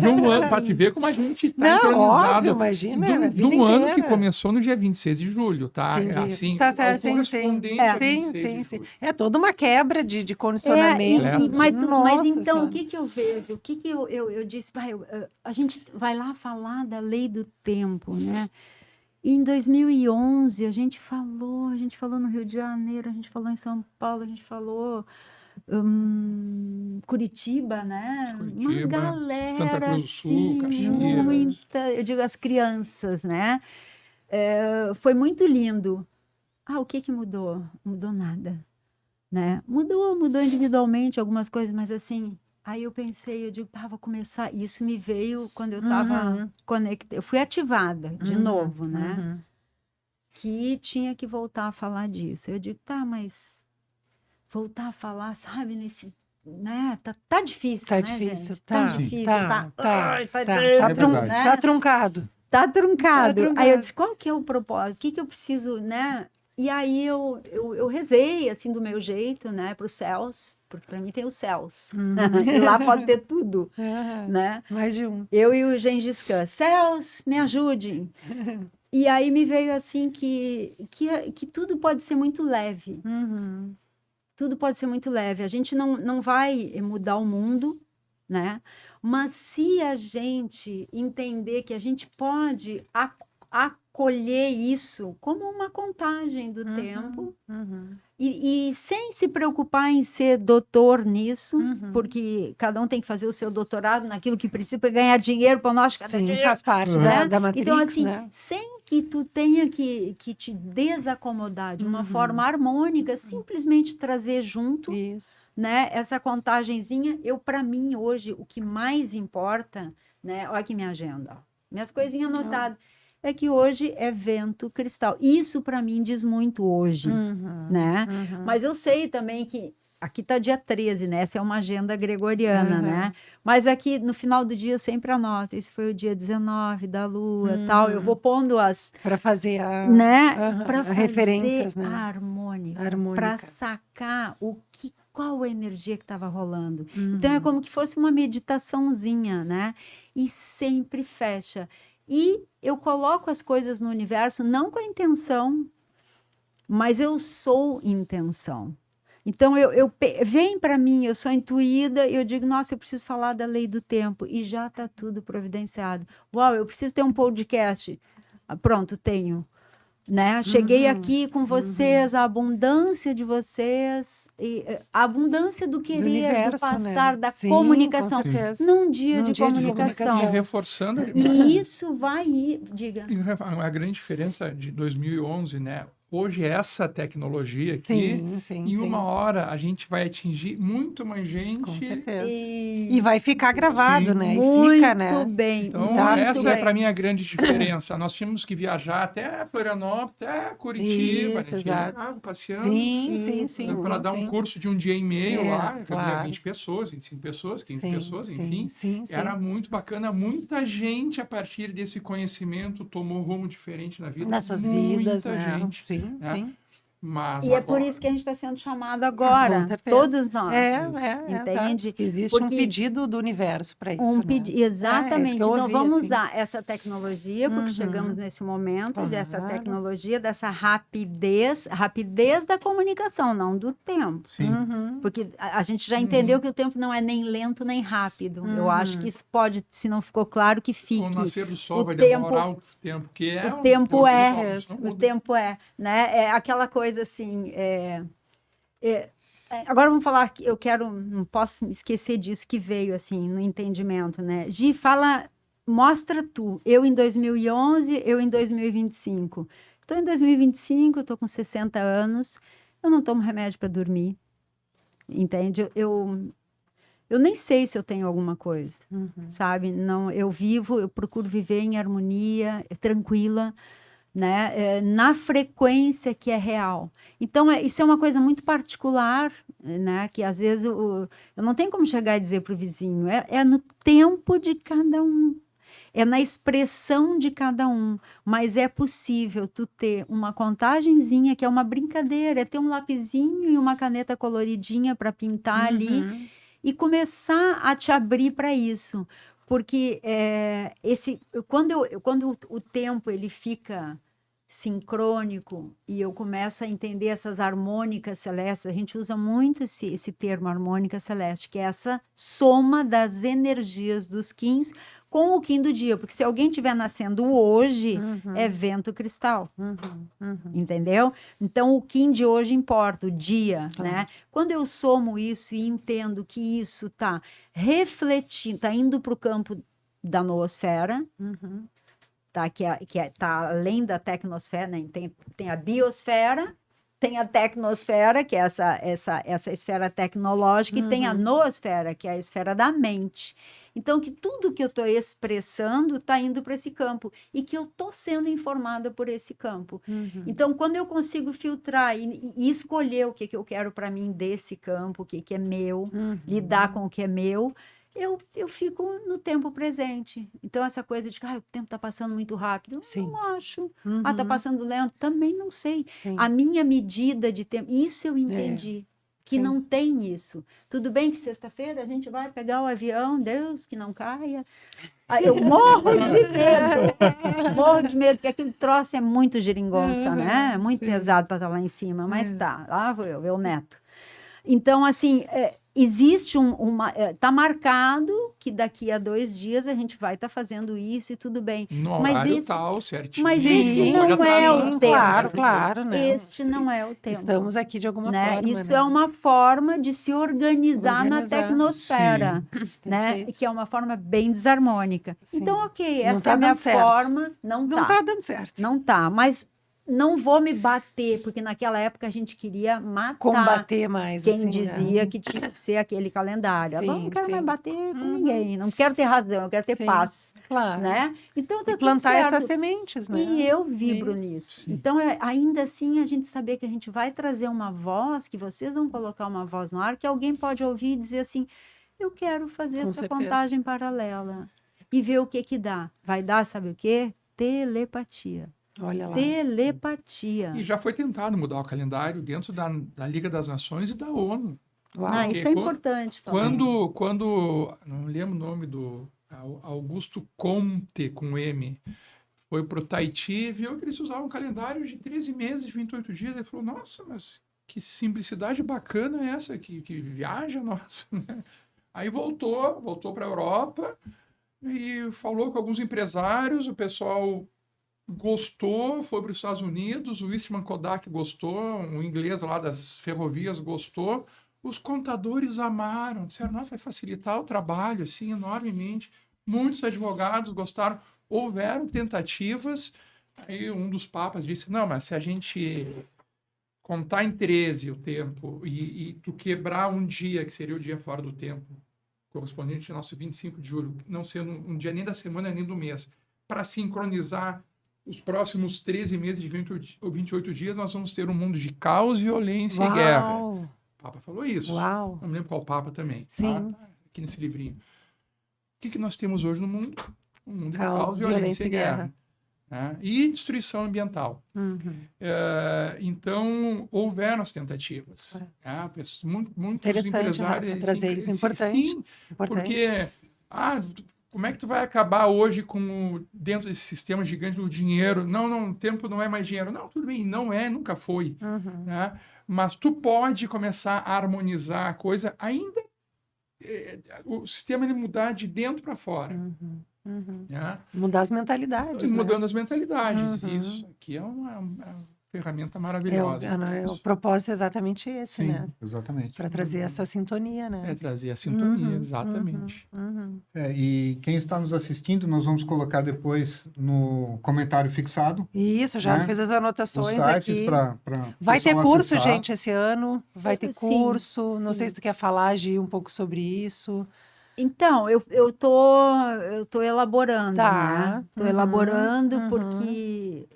C: De um ano, para te ver como a gente está
B: Não,
C: entronizado.
B: óbvio, imagina. a
C: De
B: vida
C: um ano que
B: inteira.
C: começou no dia 26 de julho, tá?
B: Entendi.
C: Assim,
B: Tá certo, sim,
C: correspondente
B: sim.
C: a
B: Sim,
C: 26
B: sim,
C: de
B: sim.
C: julho.
B: É toda uma quebra de condicionamento.
D: Mas
B: Nossa
D: então,
B: Senhora.
D: o que que eu vejo? O que que eu disse? A gente vai lá falar da lei do tempo, né? E em 2011, a gente falou no Rio de Janeiro, a gente falou em São Paulo, a gente falou Curitiba, né? Uma
C: Curitiba,
D: galera,
C: Santa Cruz do Sul,
D: assim,
C: Caxias.
D: muita, eu digo as crianças, né? Foi muito lindo. O que que mudou? Mudou nada, né? Mudou individualmente algumas coisas, mas assim, aí eu pensei, eu digo, vou começar. Isso me veio quando eu estava conectada, eu fui ativada de novo, né? Que tinha que voltar a falar disso. Eu digo, mas voltar a falar, sabe, nesse, né? Tá difícil,
B: Tá
D: né,
B: difícil,
D: gente?
B: tá.
D: Difícil,
B: Tá.
D: Ai,
B: Tá
A: verdade.
D: né?
B: Tá truncado.
D: Tá truncado.
B: Tá truncado.
D: Aí eu disse, qual que é o propósito? O que que eu preciso, né? E aí eu rezei, assim, do meu jeito, né, para os céus, porque para mim tem os céus. E lá pode ter tudo, né?
B: Mais de um.
D: Eu e o Gengis Khan, céus, me ajudem. E aí me veio assim que tudo pode ser muito leve. Tudo pode ser muito leve. A gente não vai mudar o mundo, né? Mas se a gente entender que a gente pode acolher isso como uma contagem do tempo e sem se preocupar em ser doutor nisso, porque cada um tem que fazer o seu doutorado naquilo que precisa para ganhar dinheiro para nós.
B: Sim, faz parte
D: Né?
B: da Matrix,
D: Então, assim,
B: né?
D: sem que tu tenha que te desacomodar de uma forma harmônica, simplesmente trazer junto,
B: Isso.
D: né, essa contagenzinha. Para mim, hoje, o que mais importa, né, olha aqui minha agenda, ó, minhas coisinhas anotadas, é que hoje é vento cristal. Isso, para mim, diz muito hoje, né? Mas eu sei também que aqui está dia 13, né? Essa é uma agenda gregoriana, né? Mas aqui, no final do dia, eu sempre anoto. Esse foi o dia 19 da lua, tal. Eu vou pondo
B: para fazer a...
D: né? Para fazer
B: referências, né?
D: a harmônica.
B: Harmônica.
D: Para sacar qual a energia que estava rolando. Então, é como que fosse uma meditaçãozinha, né? E sempre fecha. E eu coloco as coisas no universo não com a intenção, mas eu sou intenção. Então, vem para mim, eu sou intuída, eu digo, nossa, eu preciso falar da lei do tempo, e já está tudo providenciado. Uau, eu preciso ter um podcast. Pronto, tenho. Né? Cheguei aqui com vocês, a abundância de vocês, a abundância do querer, do
B: universo,
D: passar,
B: né?
D: da
B: Sim,
D: comunicação,
B: com certeza.
D: num dia
B: Num
D: de
B: dia de
D: comunicação.
C: E reforçando,
D: E isso vai ir, diga.
C: a grande diferença de 2011, né? hoje essa tecnologia aqui,
B: Sim,
C: em uma hora a gente vai atingir muito mais gente.
B: com certeza.
D: E
B: E vai ficar gravado,
C: Sim.
B: né? E
D: muito
B: fica, né?
D: bem.
C: Então,
D: muito
C: essa é
D: bem.
C: para mim a grande diferença. Nós tínhamos que viajar até Florianópolis, até Curitiba,
B: Isso,
C: né? Tinha
B: exato.
C: carro passeando.
B: Sim.
C: Para dar um
B: sim.
C: curso de um dia e meio
B: É,
C: lá, que havia
B: claro.
C: 20 pessoas, 25 pessoas, 15
B: Sim,
C: pessoas, enfim.
B: sim.
C: Era muito bacana. Muita gente, a partir desse conhecimento, tomou rumo diferente na vida.
B: Nas suas
C: Muita
B: vidas, né?
C: gente.
B: Sim,
C: né?
B: sim.
C: Mas
D: E é por
C: agora-
D: isso que a gente está sendo chamado agora,
B: Com certeza.
D: todos nós. Entende?
B: Tá. Existe um
D: Porque-
B: pedido do universo para isso, né?
D: Exatamente.
B: que eu
D: Então,
B: ouvi,
D: vamos
B: assim.
D: usar essa tecnologia, porque
B: Uhum.
D: chegamos nesse momento dessa
B: Claro.
D: tecnologia, dessa rapidez da comunicação, não do tempo.
A: Sim.
B: Uhum.
D: Porque a gente já entendeu que o tempo não é nem lento nem rápido. Eu acho que isso pode, se não ficou claro, que fique.
C: O nascer do sol
D: O
C: vai
D: tempo-
C: demorar o tempo que é.
D: O tempo
C: do
D: é,
C: sol, isso não
D: o
C: muda.
D: tempo né? É aquela coisa assim. Agora vamos falar que não posso esquecer disso que veio assim no entendimento, né? Gi, mostra tu. Eu em 2011, eu em 2025. Estou em 2025, estou com 60 anos, eu não tomo remédio para dormir, entende? Eu nem sei se eu tenho alguma coisa, sabe? Não, eu procuro viver em harmonia, tranquila, né? Na frequência que é real. Então, isso é uma coisa muito particular, né? Que às vezes eu não tenho como chegar e dizer para o vizinho, é no tempo de cada um. É na expressão de cada um, mas é possível tu ter uma contagenzinha que é uma brincadeira, é ter um lapisinho e uma caneta coloridinha para pintar ali e começar a te abrir para isso, porque quando o tempo ele fica sincrônico e eu começo a entender essas harmônicas celestes, a gente usa muito esse termo harmônica celeste, que é essa soma das energias dos quins com o Kim do dia, porque se alguém estiver nascendo hoje, é vento cristal, entendeu? Então, o Kim de hoje importa, o dia, né? Quando eu somo isso e entendo que isso está refletindo, está indo para o campo da noosfera, tá? Que tá além da tecnosfera, né? Tem a biosfera, tem a tecnosfera, que é essa esfera tecnológica, e tem a noosfera, que é a esfera da mente. Então, que tudo que eu estou expressando está indo para esse campo e que eu estou sendo informada por esse campo. Então, quando eu consigo filtrar e escolher o que eu quero para mim desse campo, o que é meu, lidar com o que é meu, eu fico no tempo presente. Então, essa coisa de que o tempo está passando muito rápido, eu não acho. Está passando lento, também não sei.
B: Sim.
D: A minha medida de tempo, isso eu entendi. Que
B: Sim.
D: não tem isso. Tudo bem que sexta-feira a gente vai pegar o avião, Deus, que não caia. Aí eu morro de medo. Morro de medo, porque aquele troço é muito geringonça, né? É muito pesado para estar lá em cima, mas tá, lá vou eu, neto. Então, assim, existe tá marcado que daqui a 2 dias a gente vai estar fazendo isso e tudo bem.
C: No
D: Mas
C: horário
D: esse-
C: tal, certinho.
D: mas esse
C: pode
D: não é
C: atrasar.
D: o tempo.
B: Claro, né?
D: Este não é o tempo.
B: Estamos aqui de alguma
D: Né?
B: forma,
D: Isso
B: né?
D: é uma forma de se organizar na
B: Organizar.
D: tecnosfera, né?
B: Perfeito.
D: Que é uma forma bem desarmônica.
B: Sim.
D: Então, ok,
B: Não
D: essa
B: tá
D: é a minha
B: dando certo.
D: forma. Não
B: Não
D: tá.
B: tá dando certo.
D: Não tá, mas não vou me bater, porque naquela época a gente queria matar
B: Combater mais.
D: quem
B: assim,
D: dizia que tinha que ser aquele calendário. Agora
B: Sim,
D: não quero
B: sim.
D: mais bater com ninguém, não quero ter razão, eu quero ter
B: Sim,
D: paz,
B: Claro.
D: né? Então tá
B: E
D: tudo
B: plantar
D: certo.
B: essas sementes, né?
D: E eu vibro
B: Isso.
D: nisso.
C: Sim.
D: Então, ainda assim, a gente saber que a gente vai trazer uma voz, que vocês vão colocar uma voz no ar, que alguém pode ouvir e dizer assim, eu quero fazer
B: Com
D: essa
B: certeza.
D: contagem paralela. E ver o que dá. Vai dar, sabe o quê? Telepatia.
B: Olha lá.
D: Telepatia.
C: E já foi tentado mudar o calendário dentro da Liga das Nações e da ONU.
B: Uau.
C: Porque
D: Isso é importante. falar.
C: Quando não lembro o nome do Augusto Comte, com M, foi para o Tahiti e viu que eles usavam um calendário de 13 meses, 28 dias. Ele falou, nossa, mas que simplicidade bacana é essa, que viaja, nossa. Aí voltou para a Europa e falou com alguns empresários, o pessoal gostou, foi para os Estados Unidos, o Eastman Kodak gostou, um inglês lá das ferrovias gostou, os contadores amaram, disseram, nossa, vai facilitar o trabalho, assim, enormemente. Muitos advogados gostaram, houveram tentativas, aí um dos papas disse, não, mas se a gente contar em 13 o tempo e tu quebrar um dia, que seria o dia fora do tempo, correspondente ao nosso 25 de julho, não sendo um dia nem da semana nem do mês, para sincronizar os próximos 13 meses de 28 dias, nós vamos ter um mundo de caos, violência e guerra. O Papa falou isso.
B: Uau.
C: Não me lembro qual Papa também.
B: Sim.
C: Tá aqui nesse livrinho. O que nós temos hoje no mundo? Um mundo de
B: Caos,
C: caos, violência e guerra. Né? E destruição ambiental.
B: Uhum.
C: Então, houveram as tentativas. Né? Muitos
B: Interessante,
C: empresários...
B: Rafa, trazer isso, importante.
C: Sim,
B: Importante.
C: porque... como é que tu vai acabar hoje dentro desse sistema gigante do dinheiro? Não, o tempo não é mais dinheiro. Não, tudo bem, não é, nunca foi.
B: Uhum.
C: Né? Mas tu pode começar a harmonizar a coisa ainda... o sistema ele mudar de dentro para fora.
B: Uhum. Uhum.
C: Né?
B: Mudar as mentalidades, né?
C: Mudando as mentalidades.
B: Uhum.
C: Isso aqui é uma ferramenta maravilhosa.
B: O propósito é exatamente esse,
A: Sim,
B: né?
A: exatamente.
B: Para trazer essa sintonia, né?
C: É trazer a sintonia,
B: Uhum,
C: exatamente.
B: Uhum.
A: E quem está nos assistindo, nós vamos colocar depois no comentário fixado
B: E isso, já
A: Né?
B: fiz as
A: os
B: anotações
A: sites
B: aqui.
A: para
B: Vai ter curso,
A: acessar.
B: gente, esse ano. Vai ter
D: Sim,
B: curso. Não
D: sim.
B: sei se tu quer falar, Gi, um pouco sobre isso.
D: Então, eu tô elaborando,
B: Tá.
D: né? Tô
B: Uhum,
D: elaborando
B: uhum.
D: porque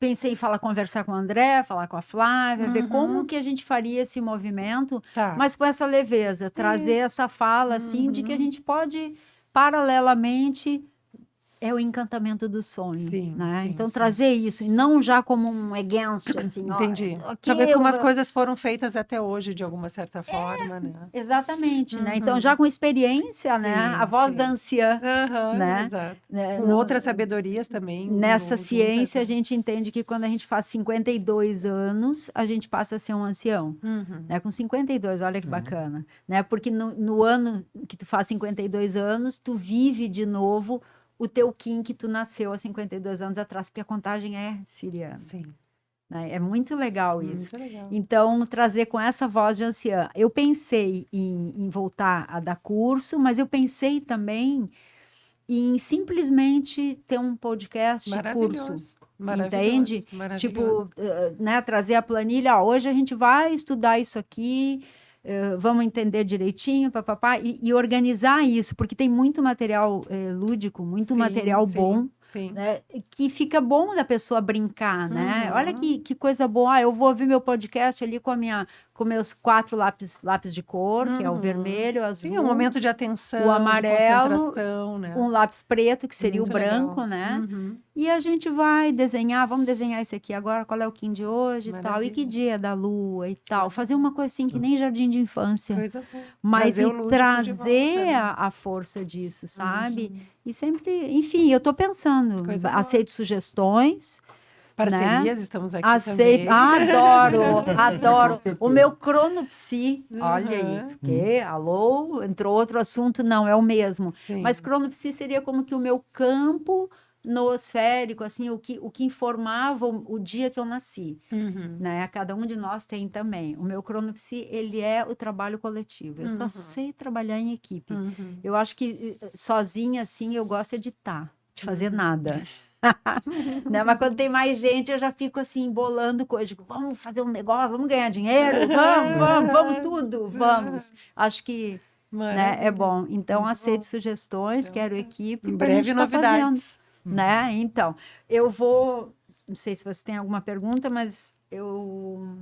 D: pensei em conversar com o André, falar com a Flávia, ver como que a gente faria esse movimento,
B: Tá.
D: mas com essa leveza, trazer
B: Isso.
D: essa fala, assim, de que a
B: Uhum.
D: gente pode, paralelamente, é o encantamento do sonho,
B: Sim,
D: né?
B: sim,
D: Então,
B: sim.
D: trazer isso, e não já como um against, assim, ó,
B: Entendi.
D: aqui
B: Talvez como as
D: eu-
B: coisas foram feitas até hoje, de alguma certa forma, né?
D: Exatamente, né?
B: Uhum.
D: Então, já com experiência, né?
B: Sim,
D: A voz
B: sim.
D: da anciã,
B: Aham,
D: né?
B: exato.
D: né?
B: Com
D: No-
B: outras sabedorias também.
D: Nessa
B: juntas,
D: ciência, a
B: né?
D: gente entende que quando a gente faz 52 anos, a gente passa a ser um ancião.
B: Uhum.
D: Né? Com 52, olha que
A: Uhum.
D: bacana. Né? Porque no ano que tu faz 52 anos, tu vive de novo o teu Kim que tu nasceu há 52 anos atrás, porque a contagem é siriana.
B: Sim.
D: Né? É muito legal isso.
B: Muito legal.
D: Então, trazer com essa voz de anciã. Eu pensei em voltar a dar curso, mas eu pensei também em simplesmente ter um podcast curso.
B: Maravilhoso. Maravilhoso.
D: Entende?
B: Maravilhoso.
D: Tipo, né, trazer a planilha, ó, hoje a gente vai estudar isso aqui, vamos entender direitinho, papapá, e organizar isso, porque tem muito material lúdico, muito
B: Sim,
D: material
B: sim,
D: bom,
B: Sim.
D: né, que fica bom da pessoa brincar, né?
B: Uhum.
D: Olha que coisa boa. Eu vou ouvir meu podcast ali com meus 4 lápis de cor, que é o
B: Uhum.
D: vermelho, o azul,
B: Sim, é um momento de atenção,
D: o amarelo,
B: de concentração, né?
D: um lápis preto, que seria
B: Muito
D: o branco,
B: legal.
D: né?
B: Uhum.
D: E a gente vai desenhar, vamos desenhar isso aqui agora, qual é o Kim de hoje e tal, e que
B: Maravilha.
D: dia da lua e tal. Fazer uma coisa assim que nem jardim de infância,
B: Coisa boa.
D: mas
B: Trazer o
D: e
B: lúdico de
D: trazer
B: volta, né?
D: a força disso, sabe?
B: Uhum.
D: E sempre, enfim, eu tô pensando,
B: Coisa boa.
D: aceito sugestões,
B: Parcerias, estamos aqui
D: aceito,
B: também.
D: adoro.
A: Com
D: O meu cronopsi, olha
B: Uhum.
D: isso, que, alô, entrou outro assunto, não, é o mesmo.
B: Sim.
D: Mas cronopsi seria como que o meu campo noosférico, assim, o que informava o dia que eu nasci,
B: Uhum.
D: né? Cada um de nós tem também. O meu cronopsi, ele é o trabalho coletivo. Eu só
B: Uhum.
D: sei trabalhar em equipe.
B: Uhum.
D: Eu acho que sozinha, assim, eu gosto é de estar, de fazer
B: Uhum.
D: nada. Né? Mas quando tem mais gente, eu já fico assim, bolando coisas. Digo, vamos fazer um negócio, vamos ganhar dinheiro, vamos tudo, vamos. Acho que né,
B: Maravilha.
D: é bom. Então,
B: Muito
D: aceito
B: bom.
D: sugestões,
B: Então,
D: quero
B: tá.
D: equipe.
B: Em
D: pra
B: breve,
D: gente tá
B: novidades.
D: fazendo, né? Então, eu vou. Não sei se você tem alguma pergunta, mas eu.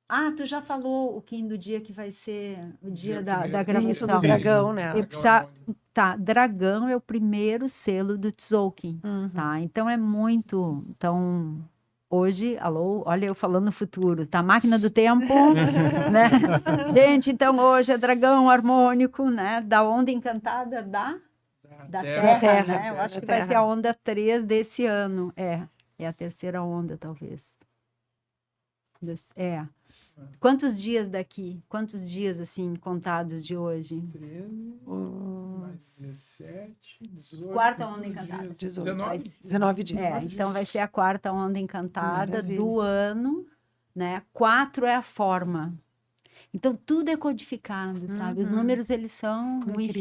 D: Ah, tu já falou o Kim do dia que vai ser o dia da
C: primeiro.
B: Isso,
D: gravação.
B: do dragão, né?
D: Eu precisa- Tá, Dragão é o primeiro selo do Tzolk'in,
B: Uhum.
D: tá? Então é muito. Então, hoje, alô, olha eu falando no futuro, tá? Máquina do tempo, né? Gente, então hoje é Dragão harmônico, né? Da onda encantada da terra,
B: Terra,
D: né? Eu acho
B: da
D: que vai ser
B: Terra.
D: a onda 3 desse ano. É a terceira onda, talvez. É. Quantos dias daqui? Quantos dias, assim, contados de hoje?
C: 13, mais 17, 18.
D: Quarta onda encantada.
C: 19.
B: 19 dias.
D: Então vai ser a quarta onda encantada
B: Maravilha.
D: do ano, né? 4 é a forma. Então tudo é codificado, sabe? Os
B: Uhum.
D: números eles são o
B: Incríveis.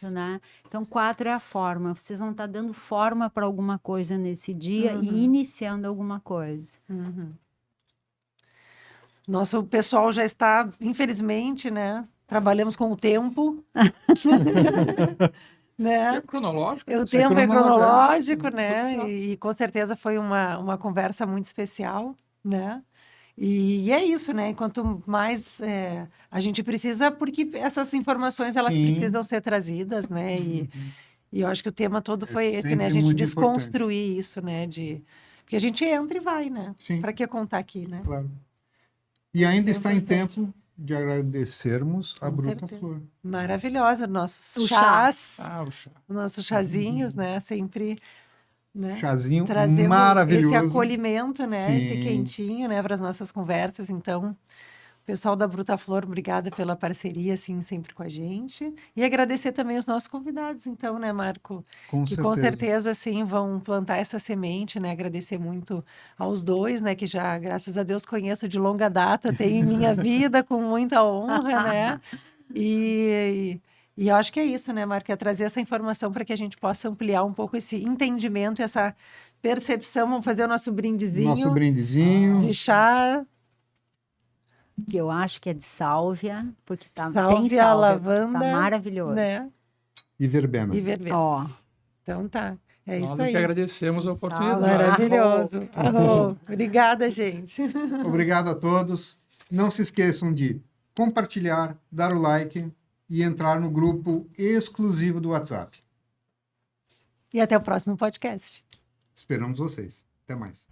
D: infinito, né? Então 4 é a forma. Vocês vão estar dando forma para alguma coisa nesse dia
B: Uhum.
D: e iniciando alguma coisa.
B: Uhum.
E: Nosso pessoal já está, infelizmente, né? Trabalhamos com o tempo. Né?
C: Tempo cronológico.
E: O
A: Isso é
E: tempo é
A: cronológico,
E: cronológico, né?
C: Tudo certo.
E: E com certeza foi uma conversa muito especial, né? E é isso, né? Quanto mais a gente precisa, porque essas informações elas
A: Sim.
E: precisam ser trazidas, né? E eu acho que o tema todo foi esse, né?
A: sempre
E: A gente
A: muito
E: desconstruir isso, né? Porque a gente entra e vai, né?
A: Sim.
E: Para que contar aqui, né?
A: Claro. E ainda
E: Isso é
A: está em
E: importante.
A: tempo de agradecermos a
E: Com
A: Bruta
E: certeza.
A: Flor.
E: Maravilhosa, nossos
D: O chá.
E: chás,
C: O chá.
E: nossos chazinhos, né? Sempre, né?
A: Chazinho
E: Trazendo
A: maravilhoso.
E: esse acolhimento, né? Esse
A: Sim.
E: quentinho, né? Para as nossas conversas. Então, pessoal da Bruta Flor, obrigada pela parceria, assim, sempre com a gente. E agradecer também os nossos convidados, então, né, Marco?
A: Com
E: Que
A: certeza.
E: com certeza, assim, vão plantar essa semente, né? Agradecer muito aos dois, né? Que já, graças a Deus, conheço de longa data, tenho em minha vida com muita honra, né? E eu acho que é isso, né, Marco? É trazer essa informação para que a gente possa ampliar um pouco esse entendimento, essa percepção. Vamos fazer o nosso brindezinho
A: Nosso brindezinho.
E: de chá,
D: Que eu acho que é de sálvia, porque tá bem
E: sálvia,
D: sálvia, porque
E: lavanda,
D: tá maravilhoso.
E: né?
A: E verbena.
E: E vermelho.
D: Ó,
E: Então tá, é
C: Nós
E: isso
C: é
E: aí.
C: que agradecemos a
D: Salve.
C: oportunidade.
E: Maravilhoso. Arro. Obrigada, gente.
A: Obrigado a todos. Não se esqueçam de compartilhar, dar o like e entrar no grupo exclusivo do WhatsApp.
E: E até o próximo podcast.
A: Esperamos vocês. Até mais.